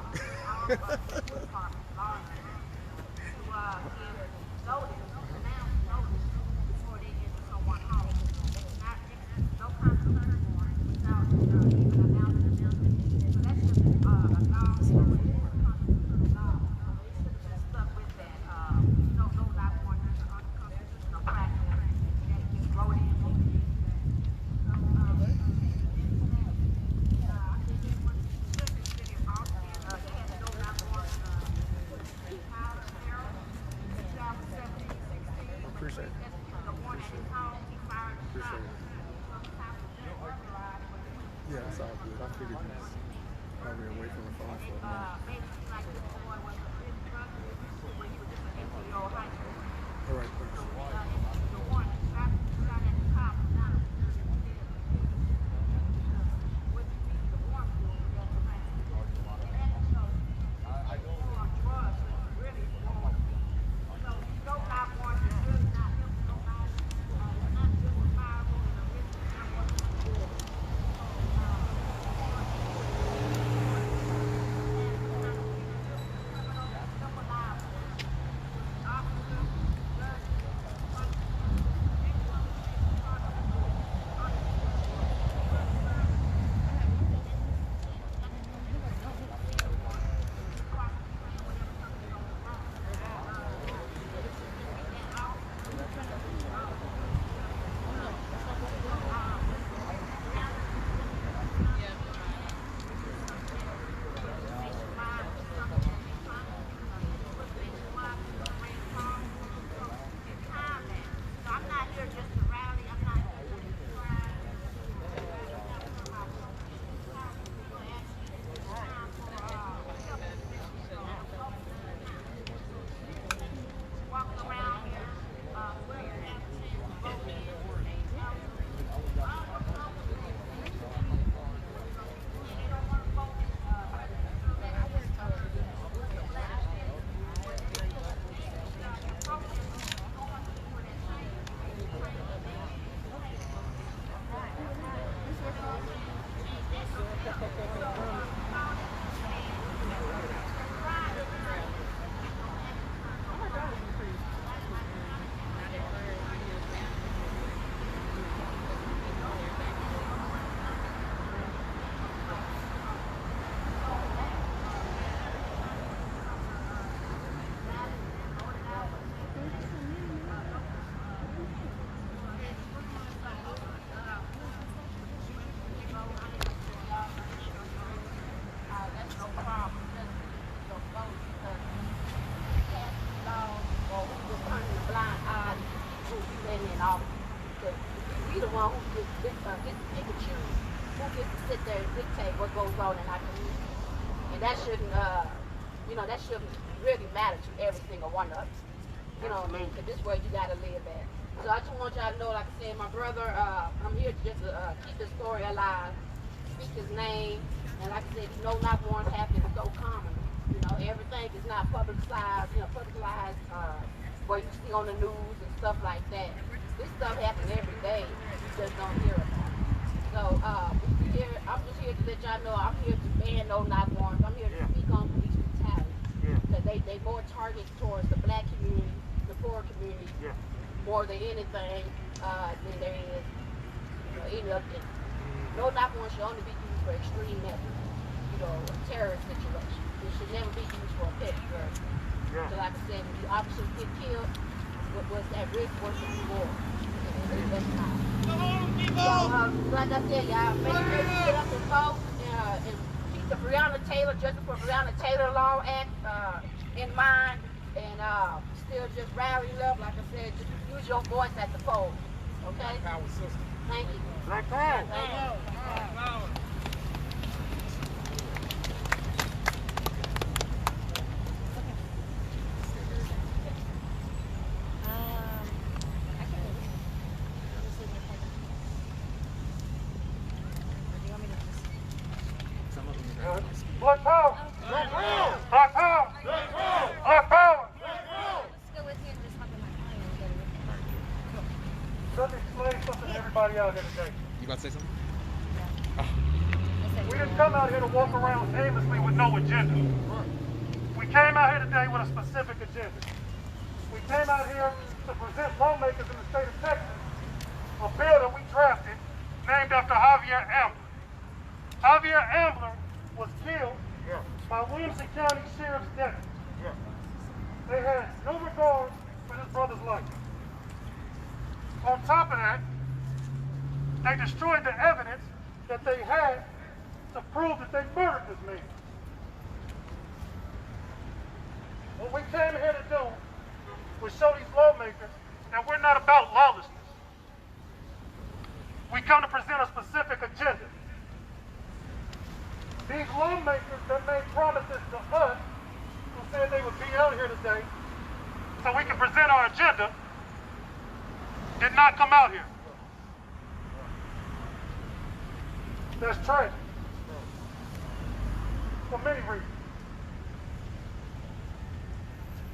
Appreciate it. Appreciate it. Yeah, it's all good. I figured you was probably away from the phone for a minute. All right, thanks. We the one who gets to choose who gets to sit there and dictate what goes on in our community. And that shouldn't, that shouldn't really matter to every single one of us. You know what I mean? Because this is where you got to live at. So I just want want y'all to know, like I said, my brother, I'm here to just keep his story alive, speak his name, and like I said, no not warrants happen so common. You know, everything is not publicized, what you see on the news and stuff like that. This stuff happens every day. You just don't hear about it. So I'm just here to let y'all know I'm here to ban no knock warrants. I'm here to speak on police brutality. Because they more target towards the black community, the poor community, more than anything than there is any other thing. No knock warrants should only be used for extreme methods, a terrorist situation. It should never be used for a petty murder. So like I said, when the officers get killed, what's that risk versus reward? That's not. So like I said, y'all make sure you get up and vote and keep the Justice for Breonna Taylor Law Act in mind, and still just rallying up. Like I said, just use your voice at the polls. Okay? Thank you. Black power. Thank you. Black power! Black power! Black power! Black power! Black power! Let's go with you and just hop in my car and get it. Let me explain something to everybody out here today. You about to say something? We didn't come out here to walk around aimlessly with no agenda. We came out here today with a specific agenda. We came out here to present lawmakers in the state of Texas a bill that we drafted named after Javier Ambler. Javier Ambler was killed by Williamson County Sheriff's deputies. They had no regard for his brother's life. On top of that, they destroyed the evidence that they had to prove that they murdered this man. What we came here to do was show these lawmakers that we're not about lawlessness. We come to present a specific agenda. These lawmakers that made promises to us, who said they would be out here today so we can present our agenda, did not come out here. That's tragic. For many reasons.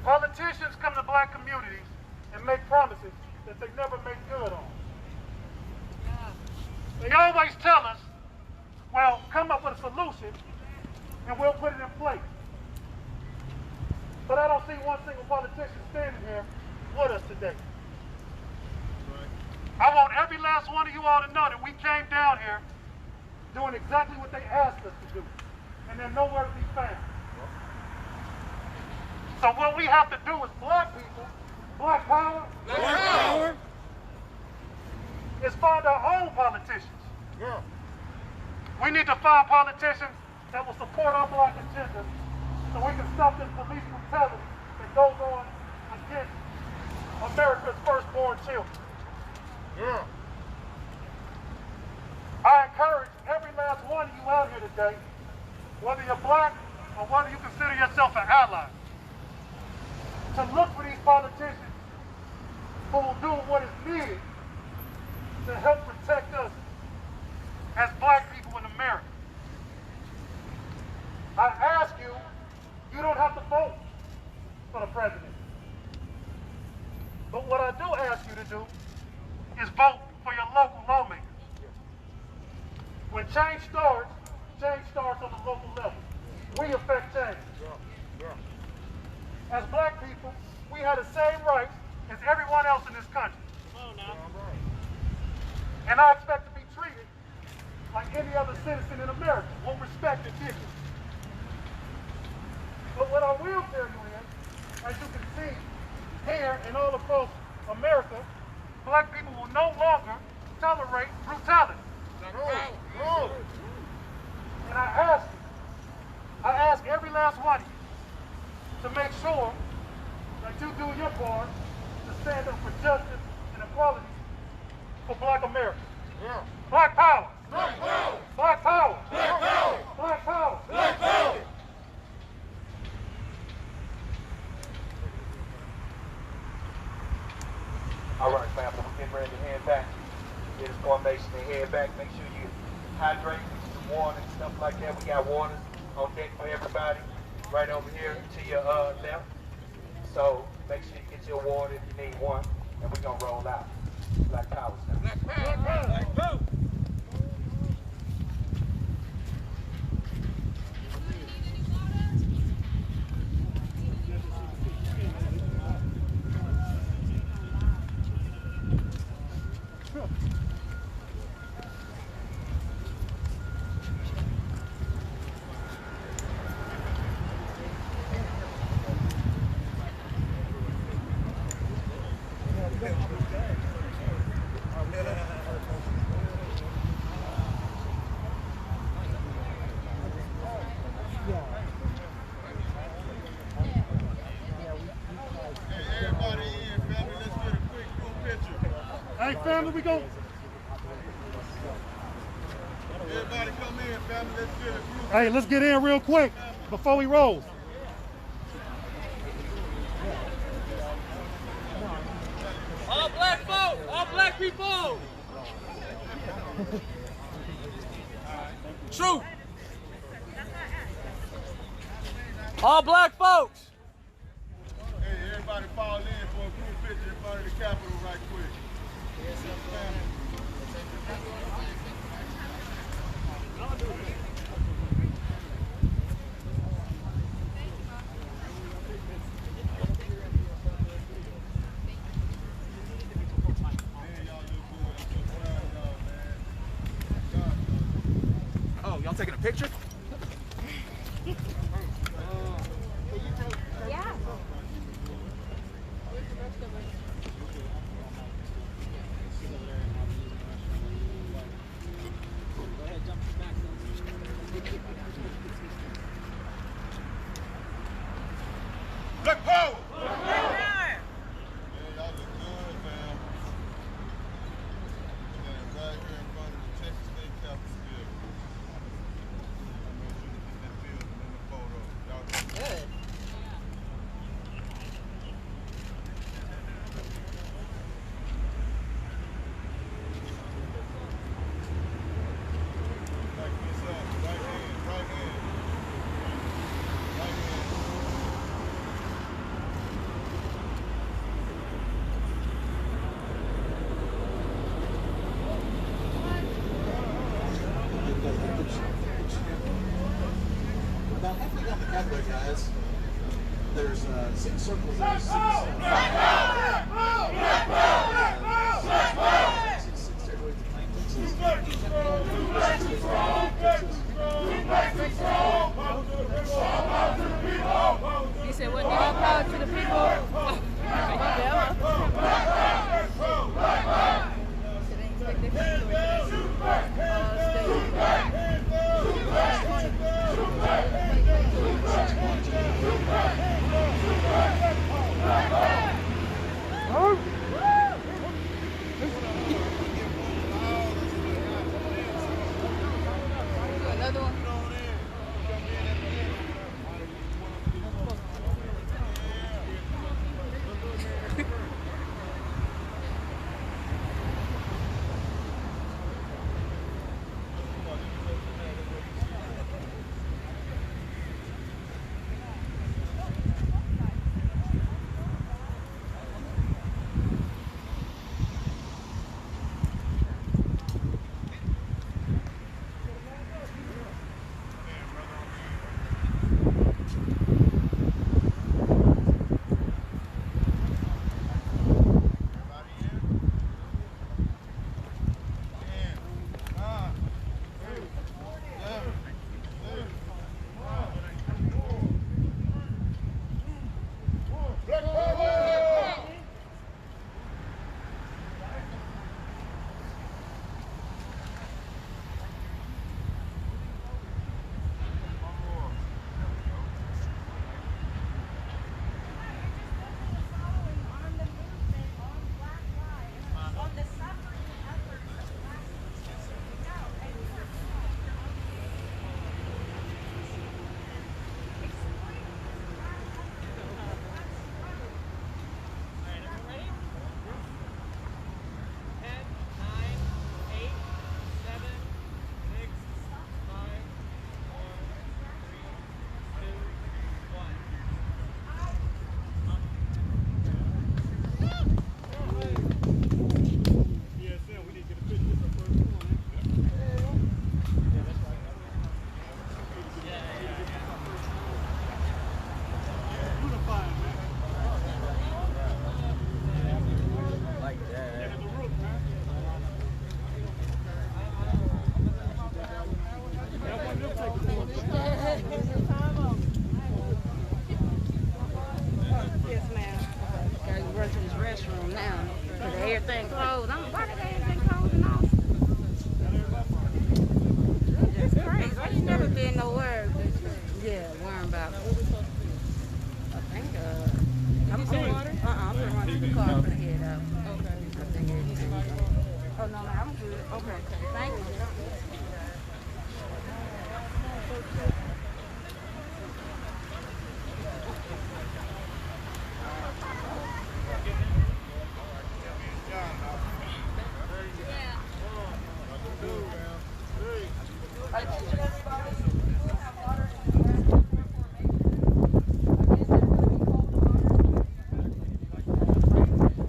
Politicians come to black communities and make promises that they never make good on. They always tell us, well, come up with a solution and we'll put it in place. But I don't see one single politician standing here with us today. I want every last one of you all to know that we came down here doing exactly what they asked us to do, and they're nowhere to be found. So what we have to do as black people, black power, is find our own politicians. We need to find politicians that will support our black agenda so we can stop this police brutality that goes on against America's firstborn children. I encourage every last one of you out here today, whether you're black or whether you consider yourself an ally, to look for these politicians who will do what is needed to help protect us as black people in America. I ask you, you don't have to vote for the president. But what I do ask you to do is vote for your local lawmakers. When change starts on the local level. We affect change. As black people, we have the same rights as everyone else in this country. And I expect to be treated like any other citizen in America, with respect and dignity. But what I will tell you is, as you can see here and all across America, black people will no longer tolerate brutality. And I ask every last one of you to make sure that you do your part to stand up for justice and equality for black America. Black power! Black power! Black power! Black power! Black power! Black power! All right, family. we're getting ready to head back. Get a formation and head back. Make sure you hydrate, some water and stuff like that. We got water on deck for everybody right over here to your left. So make sure you get your water if you need one, and we're gonna roll out. Black Powers now. Black Power! Black Power! Hey, family, we go. Everybody come in, family. Let's get a group. Hey, let's get in real quick before we roll. All black folk, all black people. True. All black folks. Hey, everybody fall in for a group picture in front of the Capitol right quick. Oh, y'all taking a picture? Yeah. Black Power! Yeah, y'all look good, fam. Standing right here in front of the Texas State Capitol building. Make sure you get that building in the photo. Y'all look good. Like this up. Right hand, right hand. Right hand. About halfway down the pathway, guys, there's 6 circles. There's 6 stairways to Plain, Texas. He said, what do you power to the people? Black closed. Why the games been closing off? It's crazy. I ain't never been nowhere. Yeah, worrying about it. I think, I'm gonna run to the car for the head out. Okay. I think it's oh, no, I'm good. Okay. Thank you. Attention everybody, we will have water in the gas formation. Again, there will be cold water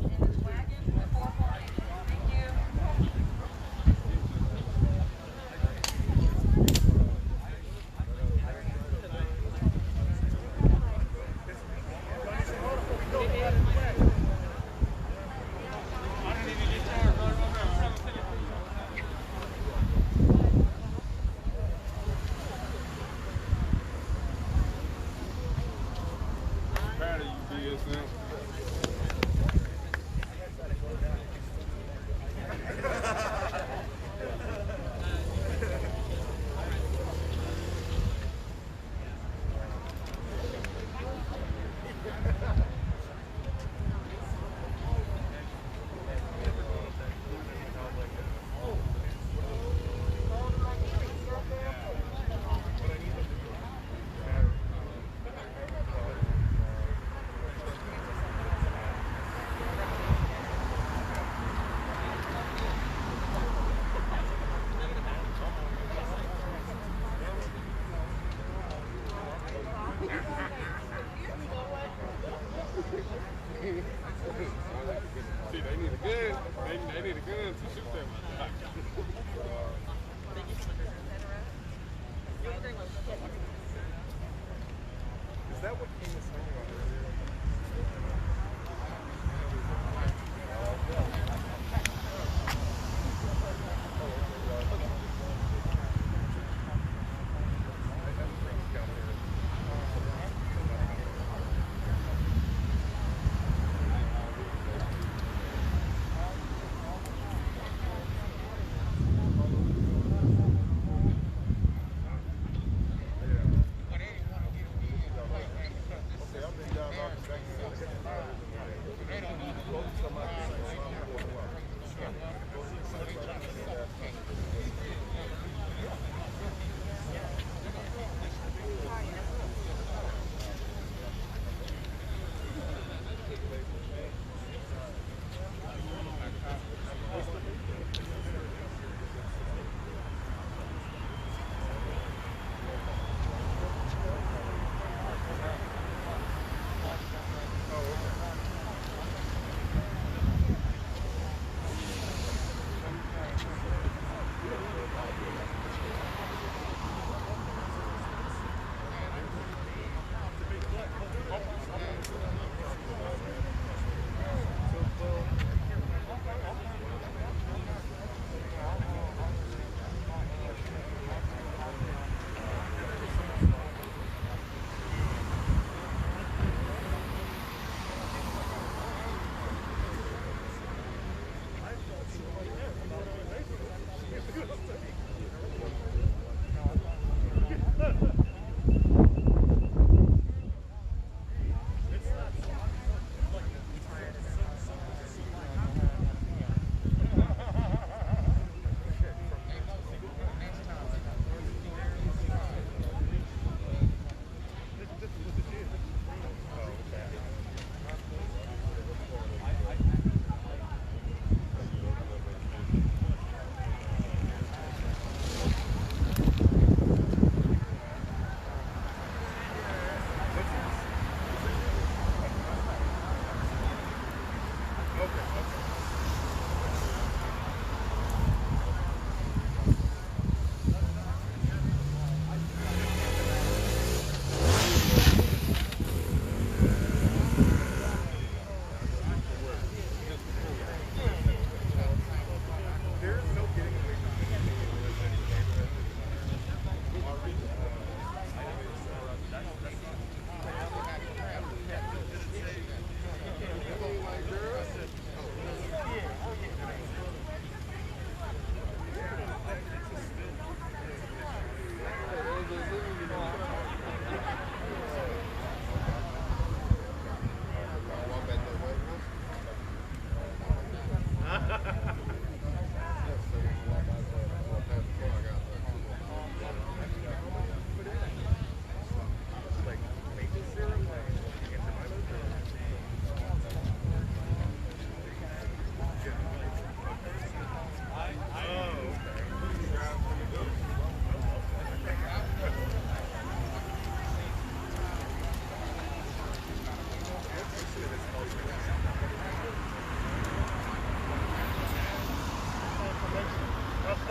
in this wagon, the 4 formation. Thank you. See, they need a gun. They need a gun to shoot them. Is that what King was talking about earlier?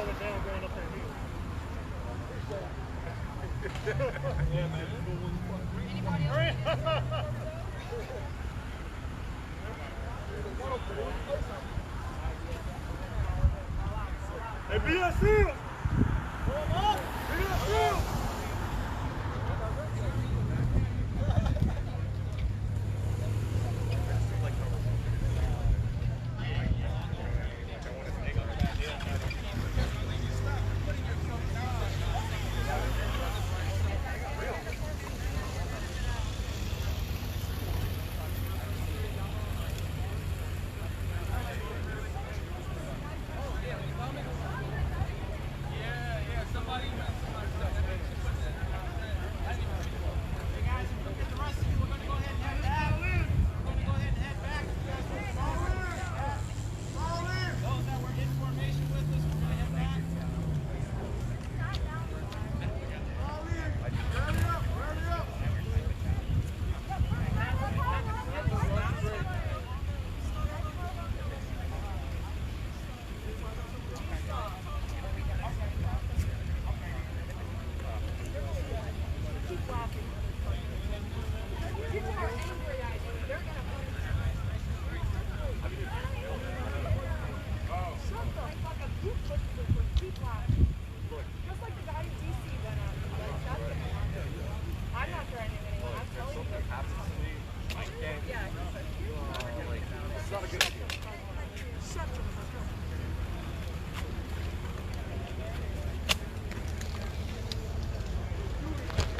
it down going up that hill. Yeah, man. Hey, BSU! BSU!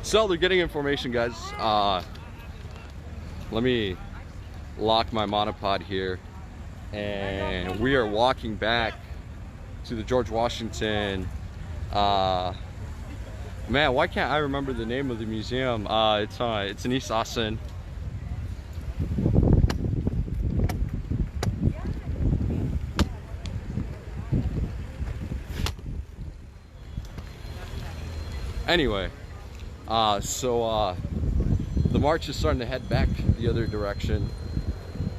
So they're getting information, guys. Let me lock my monopod here, and we are walking back to the George Washington. Man, why can't I remember the name of the museum? It's in East Austin. Anyway, the march is starting to head back the other direction,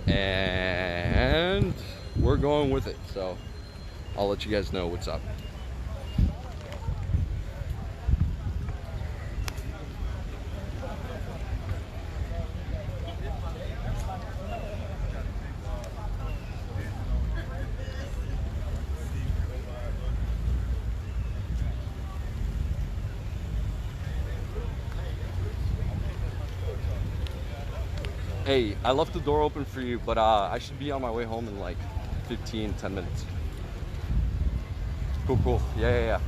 and we're going with it. So I'll let you guys know what's up. Hey, I left the door open for you, but I should be on my way home in like 10 minutes. Cool, cool. Yeah.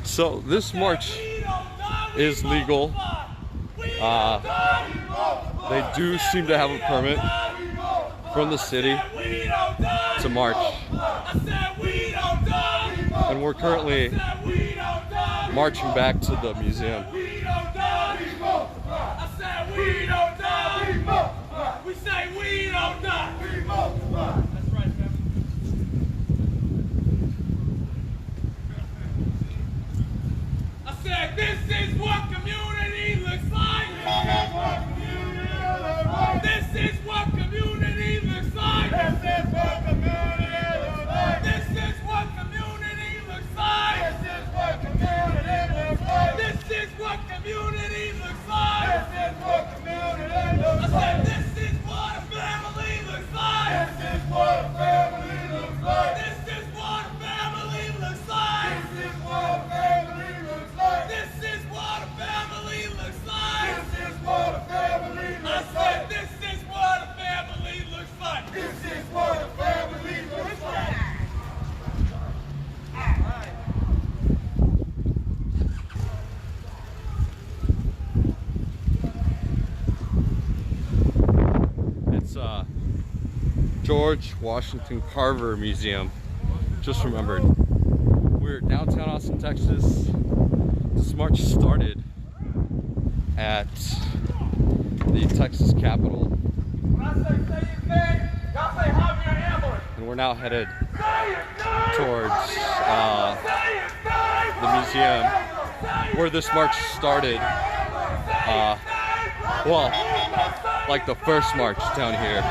So this march is legal. They do seem to have a permit from the city to march. And we're currently marching back to the museum. We don't die. I said we don't die. We say we don't die. That's right, fam. I said this is what community looks like. This is what community looks like. This is what community looks like. This is what community looks like. This is what community looks like. This is what community looks like. This is what community looks like. I said this is what a family looks like. This is what a family looks like. This is what a family looks like. This is what a family looks like. This is what a family looks like. This is what a family looks like. I said this is what a family looks like. This is what a family looks like. It's George Washington Carver Museum. Just remembered. We're downtown Austin, Texas. This march started at the Texas Capitol. And we're now headed towards the museum where this march started. Well, like the first march down here.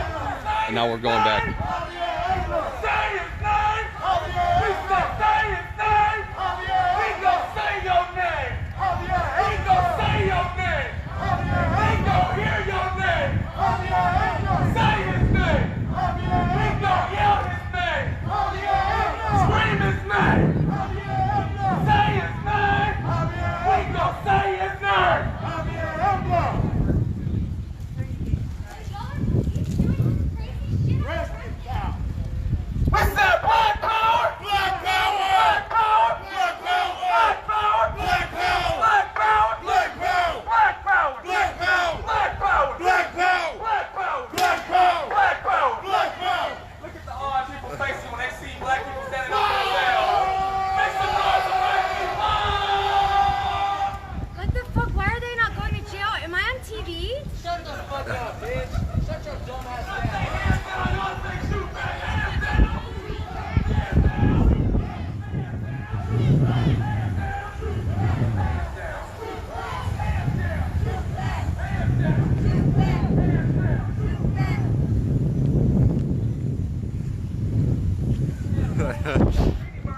And now we're going back.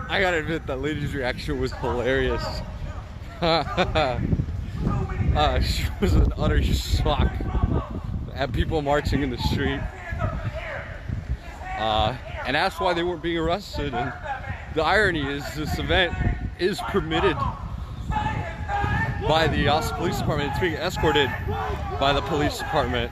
I gotta admit that lady's reaction was hilarious. She was in utter shock at people marching in the street, and asked why they weren't being arrested. And the irony is this event is permitted by the Austin Police Department. It's being escorted by the police department.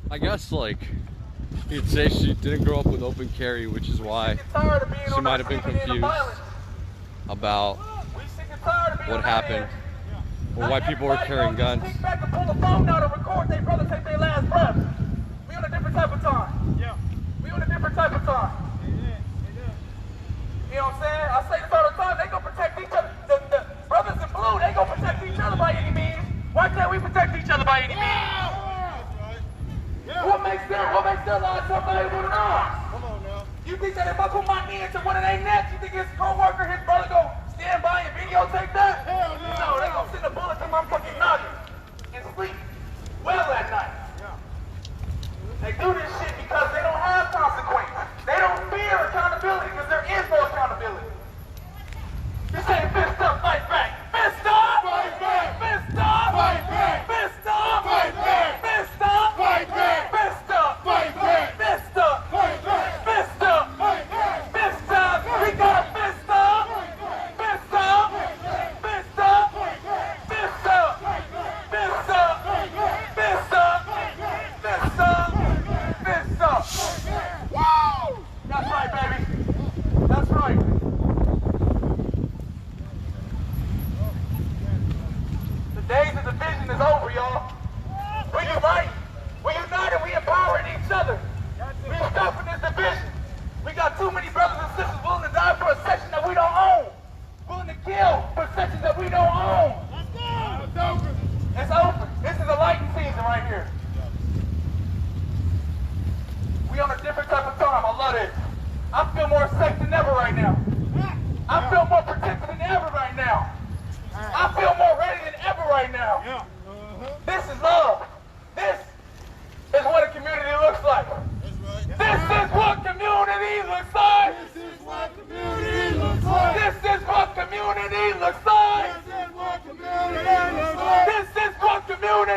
I guess, like, you'd say she didn't grow up with open carry, which is why she might have been confused about what happened or why people were carrying guns. We on a different type of time. Yeah. We on a different type of time. You know what I'm saying? I say this all the time. They gonna protect each other. The brothers in blue, they gonna protect each other by any means. Why can't we protect each other by any means? What makes their lives more valuable than ours? Come on now. You think that if I put my knee into one of their necks, you think his co-worker, his brother, go stand by and videotape that? Hell no. No, they gonna send a bullet to my fucking noggin and sleep well at night. They do this shit because they don't have consequences. They don't fear accountability because there is no accountability. This ain't fist up, fight back. Fist up! Fight back! Fist up! Fight back! Fist up! Fight back! Fist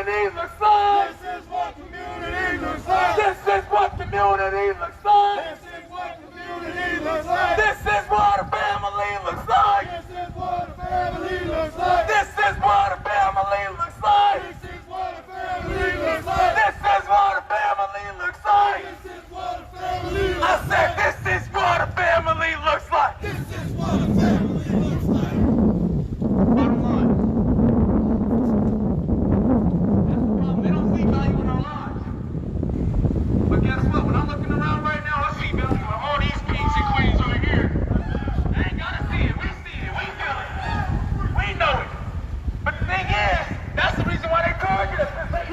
community looks like. This is what community looks like. This is what community looks like. This is what community looks like. This is what a family looks like. This is what a family looks like. This is what a family looks like. This is what a family looks like. This is what a family looks like. This is what a family looks like. I said this is what a family looks like. This is what a family looks like. Bottom line. They don't see value in our lives. But guess what? When I'm looking around right now, I see value in all these kings and queens over here. I ain't gotta see it. We see it. We feel it. We know it. But the thing is, that's the reason why they target us. They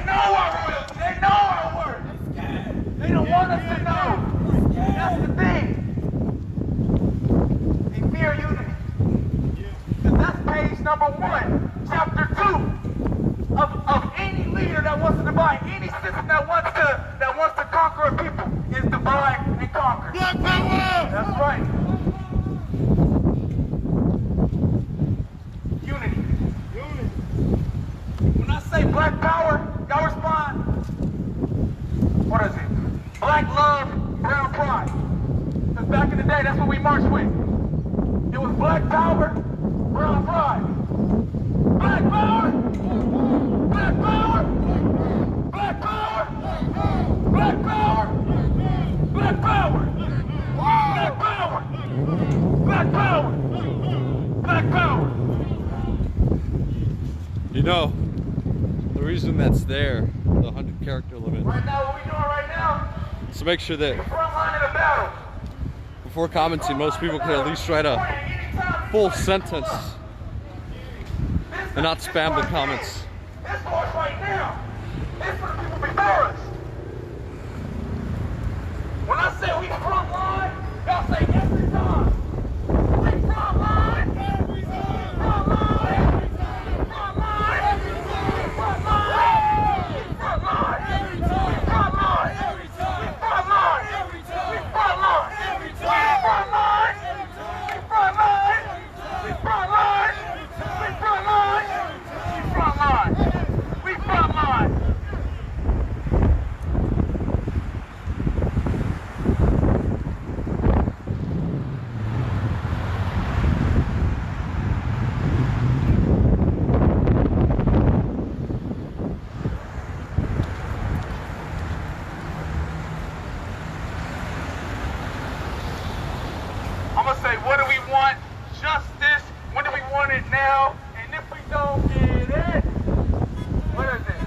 know our royalty. They know our worth. They don't want us to know. That's the thing. They fear unity. Because that's page number 1, chapter 2 of any leader that wants to divide, any system that wants to conquer a people is divide and conquer. Black power! That's right. Unity. When I say black power, y'all respond. What is it? Black love, brown pride. Because back in the day, that's what we marched with. It was black power, brown pride. Black power! Black power! Black power! Black power! Black power! Black power! Black power! Black power! You know, the reason that's there, the 100 character limit, Right now, what we doing right now? is to make sure that Front line of the battle. before commenting, most people can at least write a full sentence and not spam the comments. This for us right now. This for the people before us. When I say we front line, y'all say every time. We front line. Every time. Front line. Every time. Front line. Every time. Front line. Front line. Every time. Front line. Every time. Front line. Every time. Front line. Every time. Front line. Front line. Front line. Front line. Front line. We front line. I'm gonna say, what do we want? Justice. When do we want it now? And if we don't get it, what is it?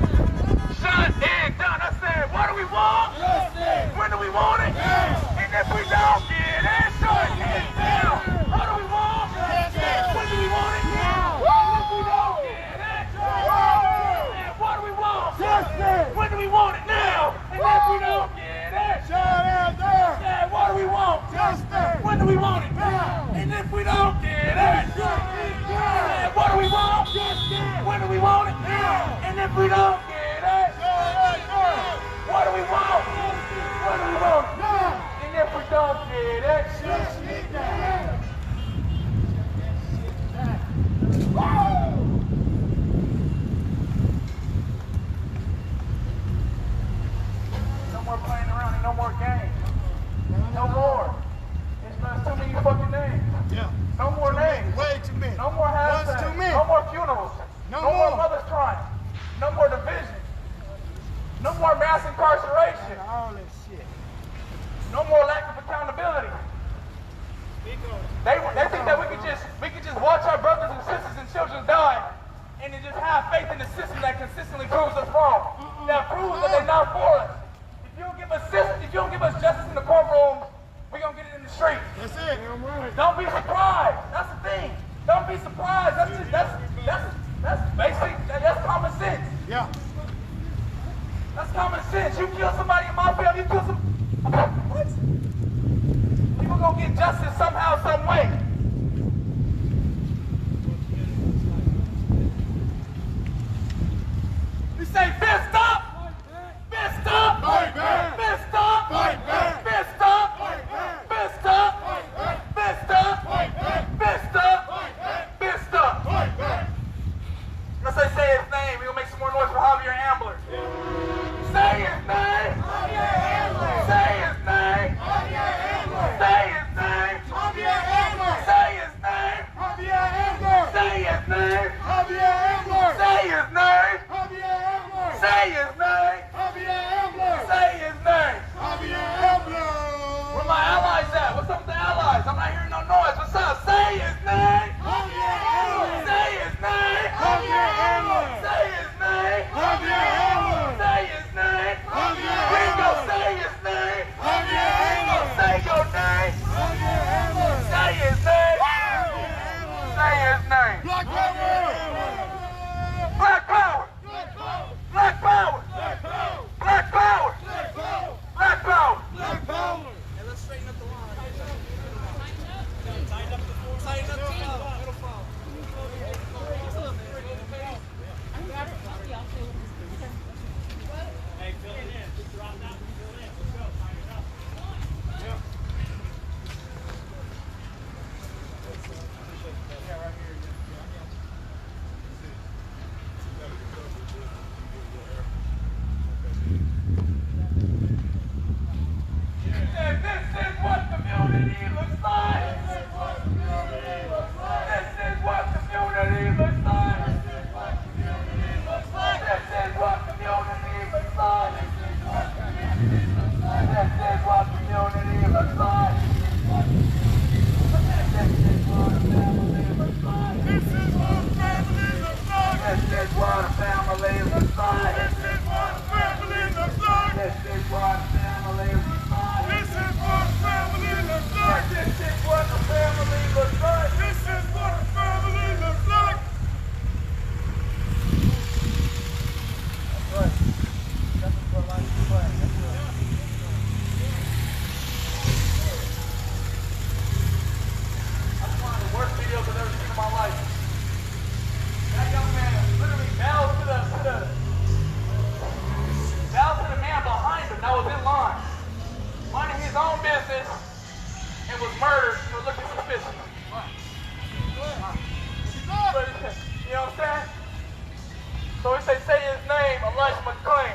Shut it down. I said, what do we want? Justice. When do we want it? Now. And if we don't get it, shut it down. What do we want? Justice. When do we want it? Now. And if we don't get it, and what do we want? Justice. When do we want it? Now. And if we don't get it, shut it down. Yeah, what do we want? Justice. When do we want it? Now. And if we don't get it, shut it down. Yeah, what do we want? Justice. When do we want it? Now. And if we don't get it, shut it down. What do we want? Justice. When do we want it? Now. And if we don't get it, shut it down. No more playing around and no more games. No more. There's too many fucking names. Yeah. No more names. Way too many. No more hashtags. Too many. No more funerals. No more mothers crying. No more division. No more mass incarceration. All this shit. No more lack of accountability. They think that we could just watch our brothers and sisters and children die and then just have faith in the system that consistently proves us wrong. That proves that they're not for us. If you don't give us justice in the courtroom, we're gonna get it in the streets. That's it. Don't be surprised. That's the thing. Don't be surprised. That's basic. That's common sense. Yeah. That's common sense. You kill somebody in my family, you kill some. What? People gonna get justice somehow, some way. You say fist up. Fist up. Fight back. Fist up. Fight back. Fist up. Fight back. Fist up. Fight back. Fist up. Fight back. Fist up. Fight back. Fist up. Fight back. Let's say his name. We're gonna Javier Ambler. Say his name. Javier Ambler. Say his name. Javier Ambler. Say his name. Javier Ambler. Say his name. Javier Ambler. Say his name. Javier Ambler. Say his name. Javier Ambler. Say his name. Javier Ambler. Say his name. Javier Ambler. Where my allies at? What's up with the allies? I'm not hearing no noise. What's up? Say his name. Javier Ambler. Say his name. Javier Ambler. Say his name. Javier Ambler. Say his name. Javier Ambler. We go say his name. Javier Ambler. Say your name. Javier Ambler. Say his name. Say his name. Black power. Black power. Black power. Black power. Black power. Black power. Black power. Hey, let's straighten up the line. Tighten up the floor. Tighten up the floor. Middle foul. Hey, fill it in. Just drop that and fill it in. Let's go. Tighten it up. Yeah. Yeah, right here. And this is what community looks like. This is what community looks like. This is what community looks like. This is what community looks like. This is what community looks like. This is what community looks like. This is what family looks like. This is what family looks like. This is what family looks like. This is what family looks like. This is what family looks like. This is what family looks like. This is what a family looks like. This is what a family looks like. That's right. That's what life is like. That's right. That's one of the worst videos I've ever seen in my life. That young man literally bowed to the man behind him that was in line, minding his own business, and was murdered for looking suspicious. You know what I'm saying? So we say his name, Elijah McClain.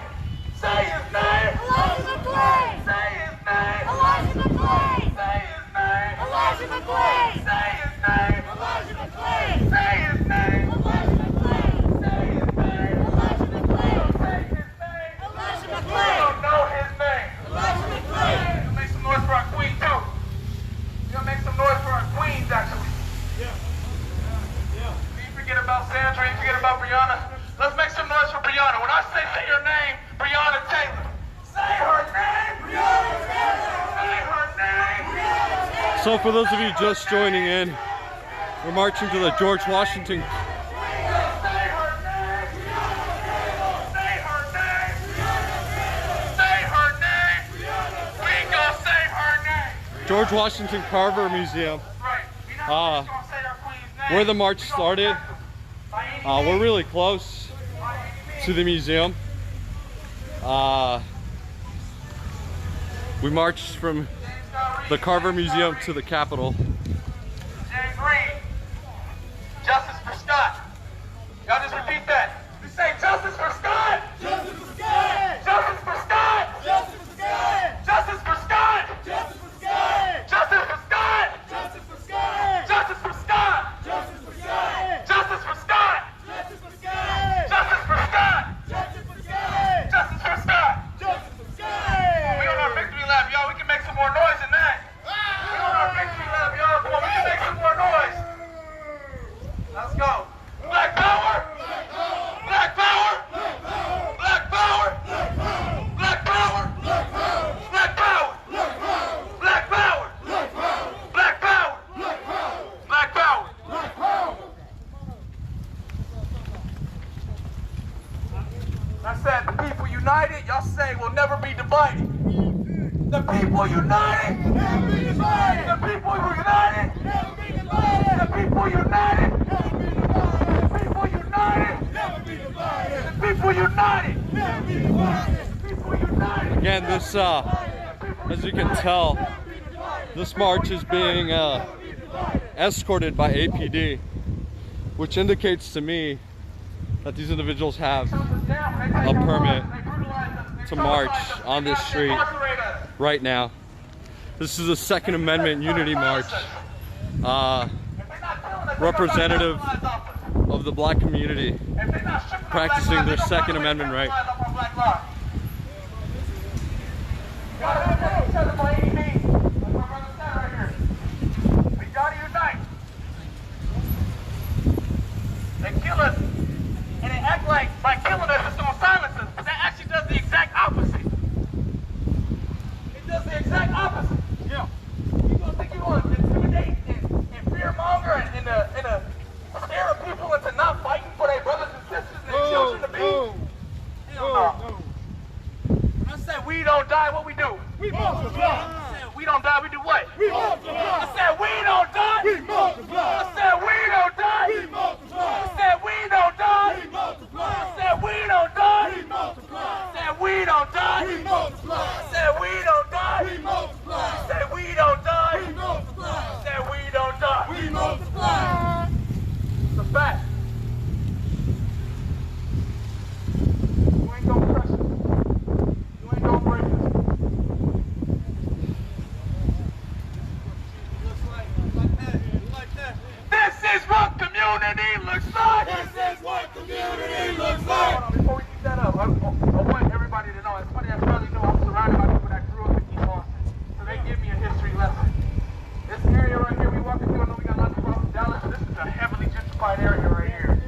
Say his name, Elijah McClain. Say his name, Elijah McClain. Say his name, Elijah McClain. Say his name, Elijah McClain. Say his name, Elijah McClain. Say his name, Elijah McClain. Say his name, Elijah McClain. You don't know his name, Elijah McClain. You make some noise for our queen too. You gonna make some noise for our queens actually. Yeah. You forget about Sandra, you forget about Brianna. Let's make some noise for Brianna. When I say your name, Brianna Taylor. Say her name, Brianna Taylor. Say her name, Brianna Taylor. So for those of you just joining in, we're marching to the George Washington. George Washington Carver Museum. Where the march started. We're really close to the museum. We marched from the Carver Museum to the Capitol. James Green. Justice for Scott. Y'all just repeat that. We say justice for Scott. Justice for Scott. Justice for Scott. Justice for Scott. Justice for Scott. Justice for Scott. Justice for Scott. Justice for Scott. Justice for Scott. Justice for Scott. Justice for Scott. Justice for Scott. Justice for Scott. Justice for Scott. Justice for Scott. Justice for Scott. We on our victory lap, y'all. We can make some more noise than that. We on our victory lap, y'all. Come on, we can make some more noise. Let's go. Black power. Black power. Black power. Black power. Black power. Black power. Black power. Black power. Black power. I said the people united, y'all say will never be divided. The people united, never be divided. The people united, never be divided. The people united, never be divided. The people united, never be divided. The people united, never be divided. The people united. Again, this, as you can tell, this march is being escorted by APD, which indicates to me that these individuals have a permit to march on this street right now. This is a Second Amendment Unity March, representative of the black community practicing their Second Amendment right. We gotta unite. They kill us, and they act like by killing us it's gonna silence us, but that actually does the exact opposite. It does the exact opposite. Yeah. You gonna think you're gonna intimidate and fearmonger and scare people into not fighting for their brothers and sisters and their children to be? Hell no. When I said we don't die, what we do? We multiply. I said we don't die, we do what? We multiply. I said we don't die. We multiply. I said we don't die. We multiply. I said we don't die. We multiply. I said we don't die. We multiply. I said we don't die. We multiply. I said we don't die. We multiply. I said we don't die. We multiply. I said we don't die. We multiply. It's a fact. You ain't gonna crush it. You ain't gonna break it. This is what community looks like. This is what community looks like. Before we keep that up, I want everybody to know. It's funny, I barely know I'm surrounded by people that grew up in East Boston, so they give me a history lesson. This area right here, we walking through. I know we got lots of people from Dallas, but this is a heavily gentrified area right here.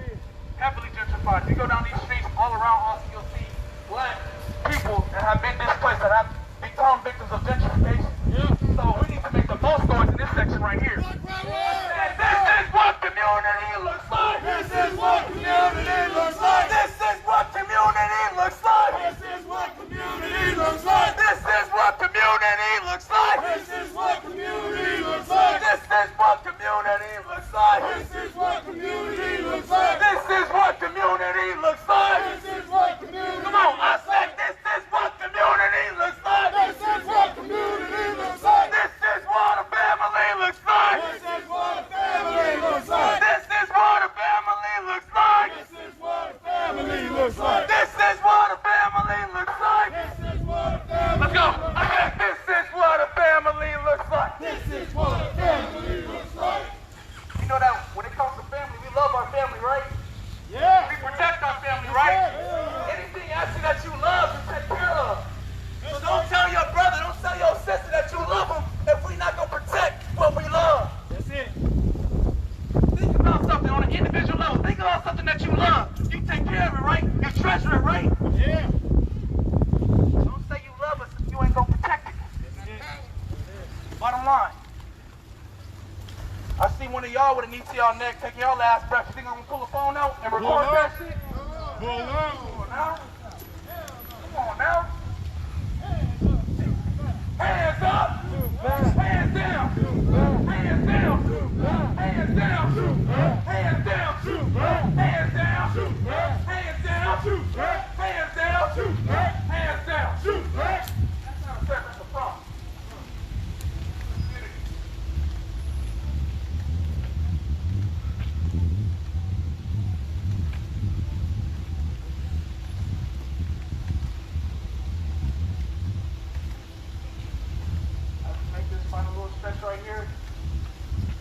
Heavily gentrified. If you go down these streets all around Austin, you'll see black people that have been displaced, that have become victims of gentrification. So we need to make the most noise in this section right here. This is what community looks like. This is what community looks like. This is what community looks like. This is what community looks like. This is what community looks like. This is what community looks like. This is what community looks like. This is what community looks like. This is what community looks like. This is what community. Come on, I said this is what community looks like. This is what community looks like. This is what a family looks like. This is what a family looks like. This is what a family looks like. This is what a family looks like. This is what a family looks like. This is what a family. Let's go. I said this is what a family looks like. This is what a family looks like. You know that when it comes to family, we love our family, right? Yeah. We protect our family, right? Anything actually that you love, you take care of. So don't tell your brother, don't tell your sister that you love them if we're not going to protect what we love. That's it. Think about something on an individual level. Think about something that you love. You take care of it, right? You treasure it, right? Yeah. Don't say you love us if you ain't going to protect it. Bottom line. I see one of y'all with an ETL neck taking y'all last breath. You think I'm going to pull a phone out and record that shit? Come on now. Come on now. Hands up! Hands down! Hands down! Hands down! Hands down! Hands down! Hands down! Hands down! Hands down! That's not a threat, that's a problem. Final little stretch right here.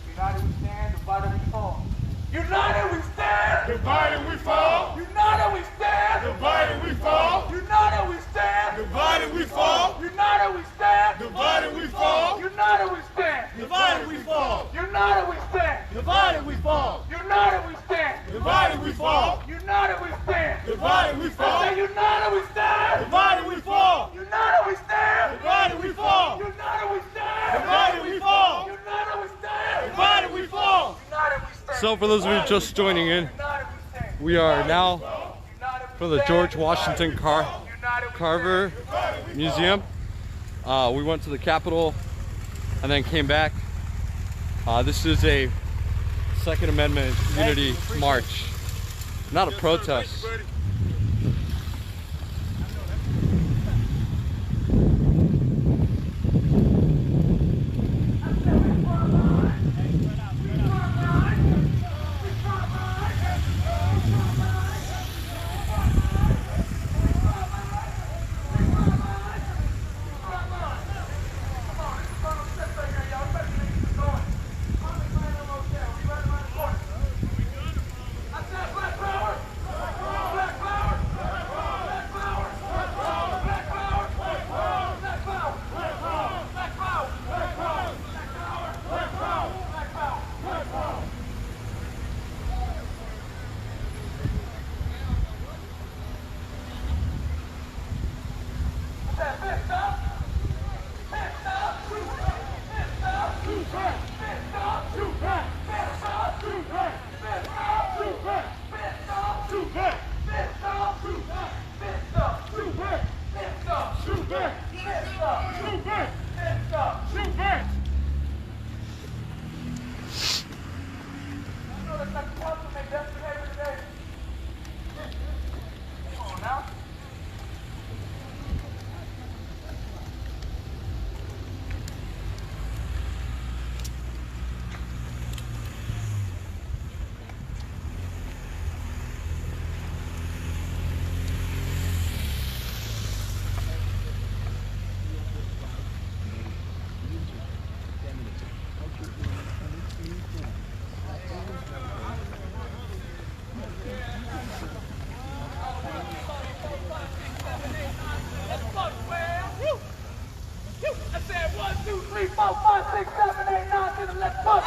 United we stand, divided we fall. United we stand, divided we fall. United we stand, divided we fall. United we stand, divided we fall. United we stand, divided we fall. United we stand, divided we fall. United we stand, divided we fall. United we stand, divided we fall. United we stand, divided we fall. United we stand, divided we fall. United we stand, divided we fall. United we stand, divided we fall. United we stand, divided we fall. So for those of you just joining in, we are now for the George Washington Carver Museum. We went to the Capitol and then came back. This is a Second Amendment Unity March, not a protest.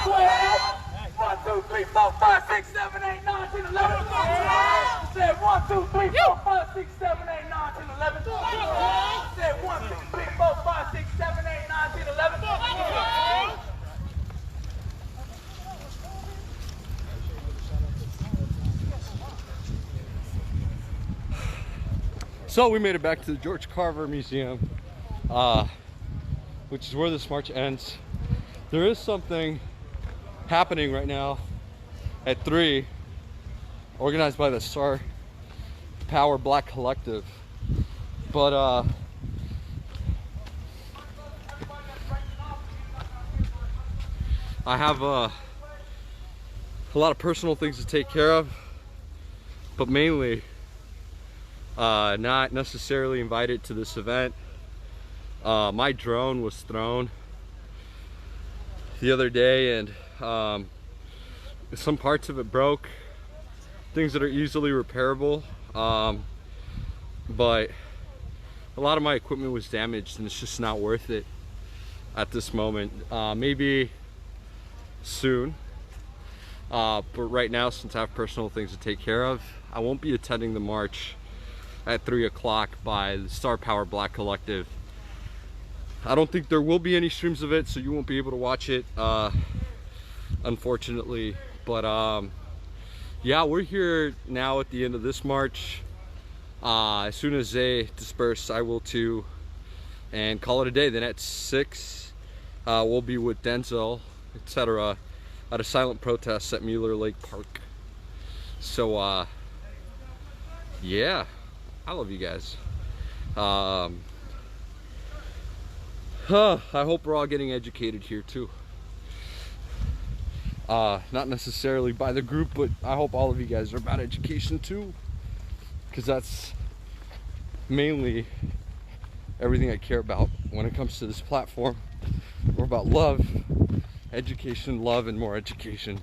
12. 1, 2, 3, 4, 5, 6, 7, 8, 9, 10, 11. Said 1, 2, 3, 4, 5, 6, 7, 8, 9, 10, 11. Said 1, 2, 3, 4, 5, 6, 7, 8, 9, 10, 11. So we made it back to the George Carver Museum, which is where this march ends. There is something happening right now at 3, organized by the Star Power Black Collective. But I have a lot of personal things to take care of, but mainly not necessarily invited to this event. My drone was thrown the other day, and some parts of it broke, things that are easily repairable, but a lot of my equipment was damaged, and it's just not worth it at this moment. Maybe soon, but right now, since I have personal things to take care of, I won't be attending the march at 3 o'clock by the Star Power Black Collective. I don't think there will be any streams of it, so you won't be able to watch it, unfortunately. But yeah, we're here now at the end of this march. As soon as they disperse, I will too, and call it a day. Then at 6, we'll be with Denzel, etc., at a silent protest at Mueller Lake Park. So yeah, I love you guys. I hope we're all getting educated here too. Not necessarily by the group, but I hope all of you guys are about education too, because that's mainly everything I care about when it comes to this platform. We're about love, education, love, and more education.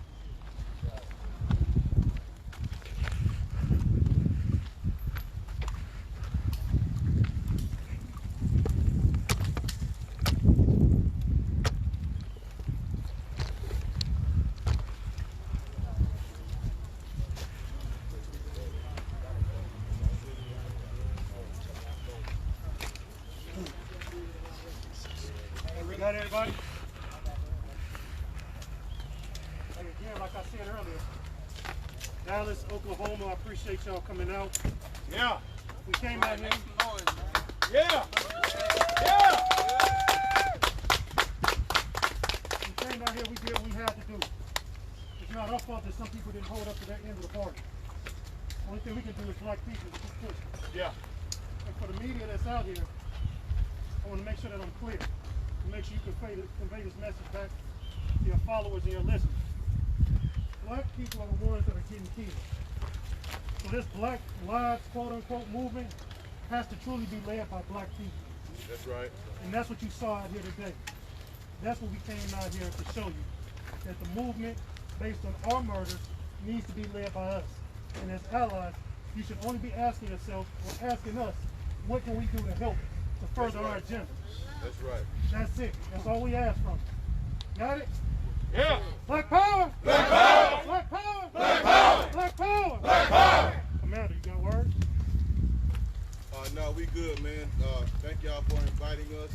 Good night, everybody. And again, like I said earlier, Dallas, Oklahoma, I appreciate y'all coming out. Yeah. We came out here. Yeah. Yeah. We came out here, we did what we had to do. It's not our fault that some people didn't hold up to that end of the party. Only thing we can do is black people just push. Yeah. And for the media that's out here, I want to make sure that I'm clear. Make sure you convey this message back to your followers and your listeners. Black people are the ones that are getting killed. So this Black Lives quote-unquote movement has to truly be led by black people. That's right. And that's what you saw out here today. That's what we came out here to show you. That the movement based on our murders needs to be led by us. And as allies, you should only be asking yourself or asking us, what can we do to help to further our agenda? That's right. That's it. That's all we ask from you. Got it? Yeah. Black power! Black power! Black power! Black power! Black power! Black power! Commander, you got words? No, we good, man. Thank y'all for inviting us.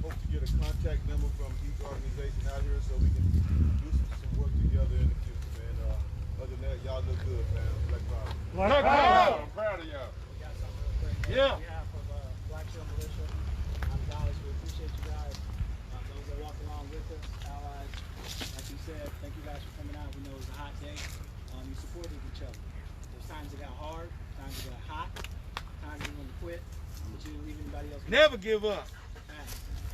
Hope to get a contact number from each organization out here so we can do some work together in the future, man. Other than that, y'all look good, man. Black power. Black power! I'm proud of y'all. We got something to bring Yeah. on behalf of Black Shield Militia. I'm Dallas. We appreciate you guys. Those that walk along with us, allies. Like you said, thank you guys for coming out. We know it was a hot day. You supported each other. There's times it got hard, times it got hot, times you want to quit, but you didn't leave anybody else. Never give up.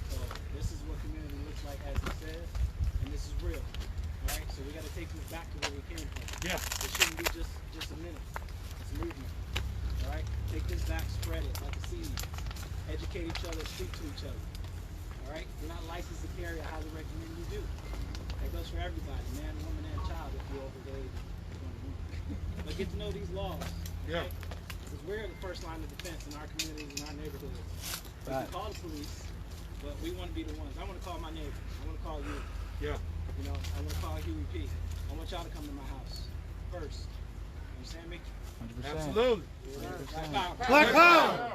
So this is what community looks like, as he said, and this is real. All right, so we got to take this back to where we came from. Yeah. It shouldn't be just a minute. It's a movement. All right, take this back, spread it like a seed. Educate each other, speak to each other. All right, we're not licensed to carry. I highly recommend you do. That goes for everybody, man, woman, and child. If you're over the age, but get to know these laws. Yeah. Because we're the first line of defense in our communities and our neighborhoods. We can call the police, but we want to be the ones. I want to call my neighbor. I want to call you. Yeah. You know, I want to call Huey P. I want y'all to come to my house first. You understand me? 100%. Absolutely. Black power.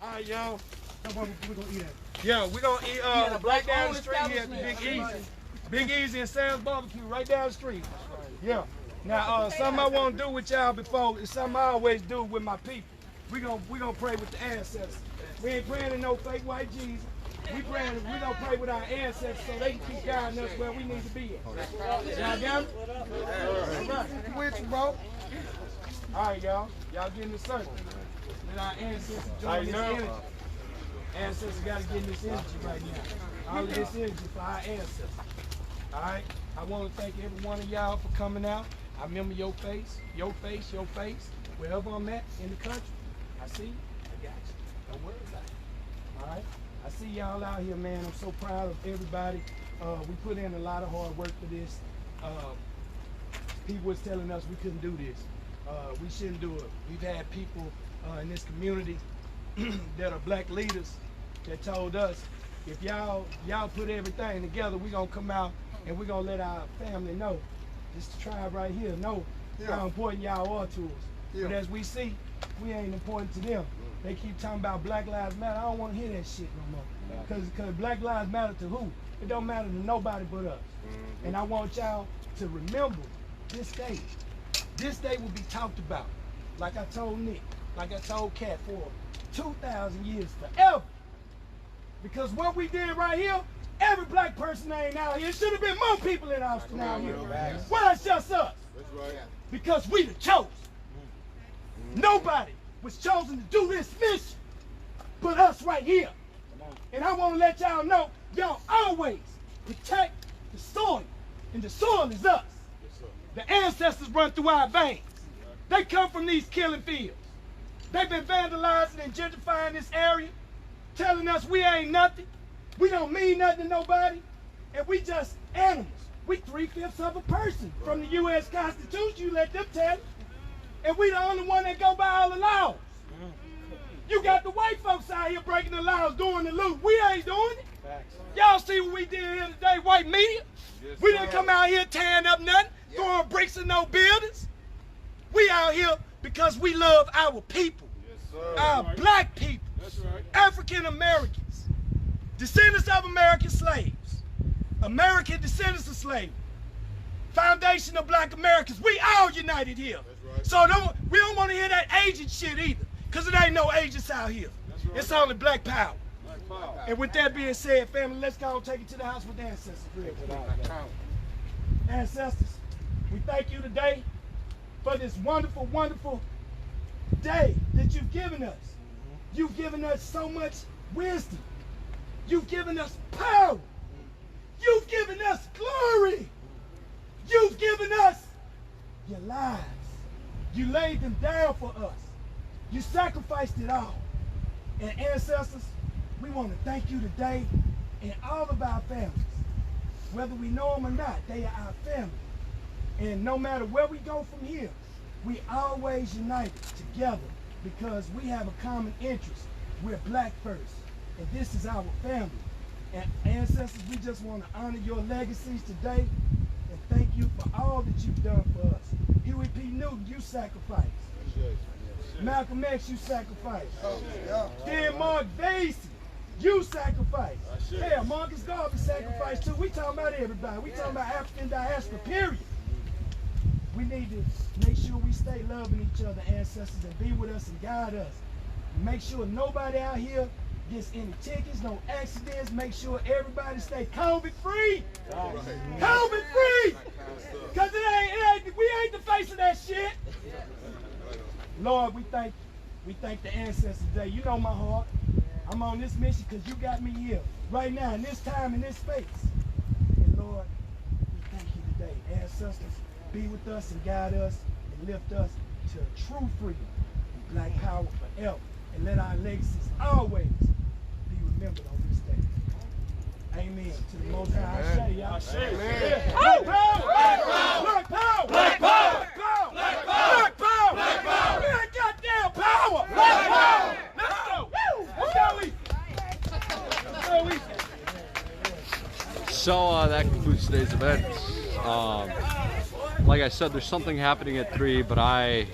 All right, y'all. We're gonna eat at? Yeah, we're gonna eat right down the street here at the Big Easy. Big Easy and Sam's Barbecue, right down the street. Yeah. Now, something I want to do with y'all before is something I always do with my people. We gonna pray with the ancestors. We ain't praying to no fake white Jesus. We gonna pray with our ancestors so they can keep guiding us where we need to be at. Y'all got it? All right. With you, bro. All right, y'all. Y'all get in the circle. Let our ancestors join this energy. Ancestors got to get in this energy right now. All of this energy for our ancestors. All right? I want to thank every one of y'all for coming out. I remember your face, your face, your face. Wherever I'm at in the country, I see you. I got you. Don't worry about it. All right? I see y'all out here, man. I'm so proud of everybody. We put in a lot of hard work for this. People was telling us we couldn't do this. We shouldn't do it. We've had people in this community that are black leaders that told us, if y'all put everything together, we're gonna come out and we're gonna let our family know, this tribe right here, know how important y'all are to us. But as we see, we ain't important to them. They keep talking about Black Lives Matter. I don't want to hear that shit no more. Because Black Lives matter to who? It don't matter to nobody but us. And I want y'all to remember this day. This day will be talked about. Like I told Nick, like I told Kat, for 2,000 years, forever. Because what we did right here, every black person ain't out here. It should have been more people in Austin out here. Why it's just us? That's right. Because we the chosen. Nobody was chosen to do this mission but us right here. And I want to let y'all know, y'all always protect the soil. And the soil is us. The ancestors run through our veins. They come from these killing fields. They've been vandalizing and gentrifying this area, telling us we ain't nothing. We don't mean nothing to nobody. And we just animals. We 3/5 of a person from the U.S. Constitution. You let them tell it. And we the only one that go by all the laws. You got the white folks out here breaking the laws, doing the loot. We ain't doing it. Y'all see what we did here today, white media? Yes, we didn't come out here tearing up nothing, throwing bricks in no buildings. We out here because we love our people, our black people, African Americans, descendants of American slaves, American descendants of slavery, foundation of black Americans. We all united here. So we don't want to hear that agent shit either, because it ain't no agents out here. It's only black power. And with that being said, family, let's go and take it to the house with the ancestors. Ancestors, we thank you today for this wonderful, wonderful day that you've given us. You've given us so much wisdom. You've given us power. You've given us glory. You've given us your lives. You laid them down for us. You sacrificed it all. And ancestors, we want to thank you today and all of our families. Whether we know them or not, they are our family. And no matter where we go from here, we always united together because we have a common interest. We're black first, and this is our family. And ancestors, we just want to honor your legacies today and thank you for all that you've done for us. Huey P. Newton, you sacrificed. Malcolm X, you sacrificed. Then Mark Vasey, you sacrificed. Hell, Marcus Garvey sacrificed too. We talking about everybody. We talking about African diaspora, period. We need to make sure we stay loving each other, ancestors, and be with us and guide us. Make sure nobody out here gets any tickets, no accidents. Make sure everybody stay COVID free. COVID free! Because we ain't the face of that shit. Lord, we thank the ancestors today. You know my heart. I'm on this mission because you got me here right now in this time, in this space. And Lord, we thank you today. Ancestors, be with us and guide us and lift us to true freedom and black power forever. And let our legacies always be remembered on this day. Amen. To the Most High, I say, y'all. Black power! Black power! Black power! Black power! Black power! Black power! Black power! We ain't goddamn power! Black power! Let's go! Let's go, East! Let's go, East! So that concludes today's event. Like I said, there's something happening at 3, but I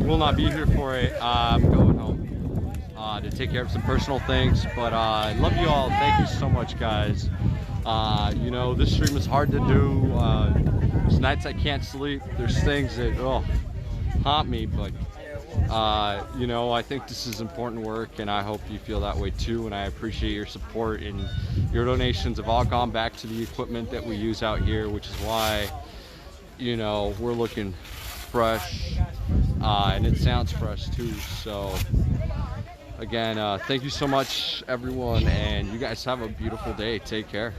will not be here for it. I'm going home to take care of some personal things. But I love you all. Thank you so much, guys. You know, this stream is hard to do. There's nights I can't sleep. There's things that haunt me, but you know, I think this is important work, and I hope you feel that way too. And I appreciate your support, and your donations have all gone back to the equipment that we use out here, which is why, you know, we're looking fresh, and it sounds fresh too. So again, thank you so much, everyone, and you guys have a beautiful day. Take care.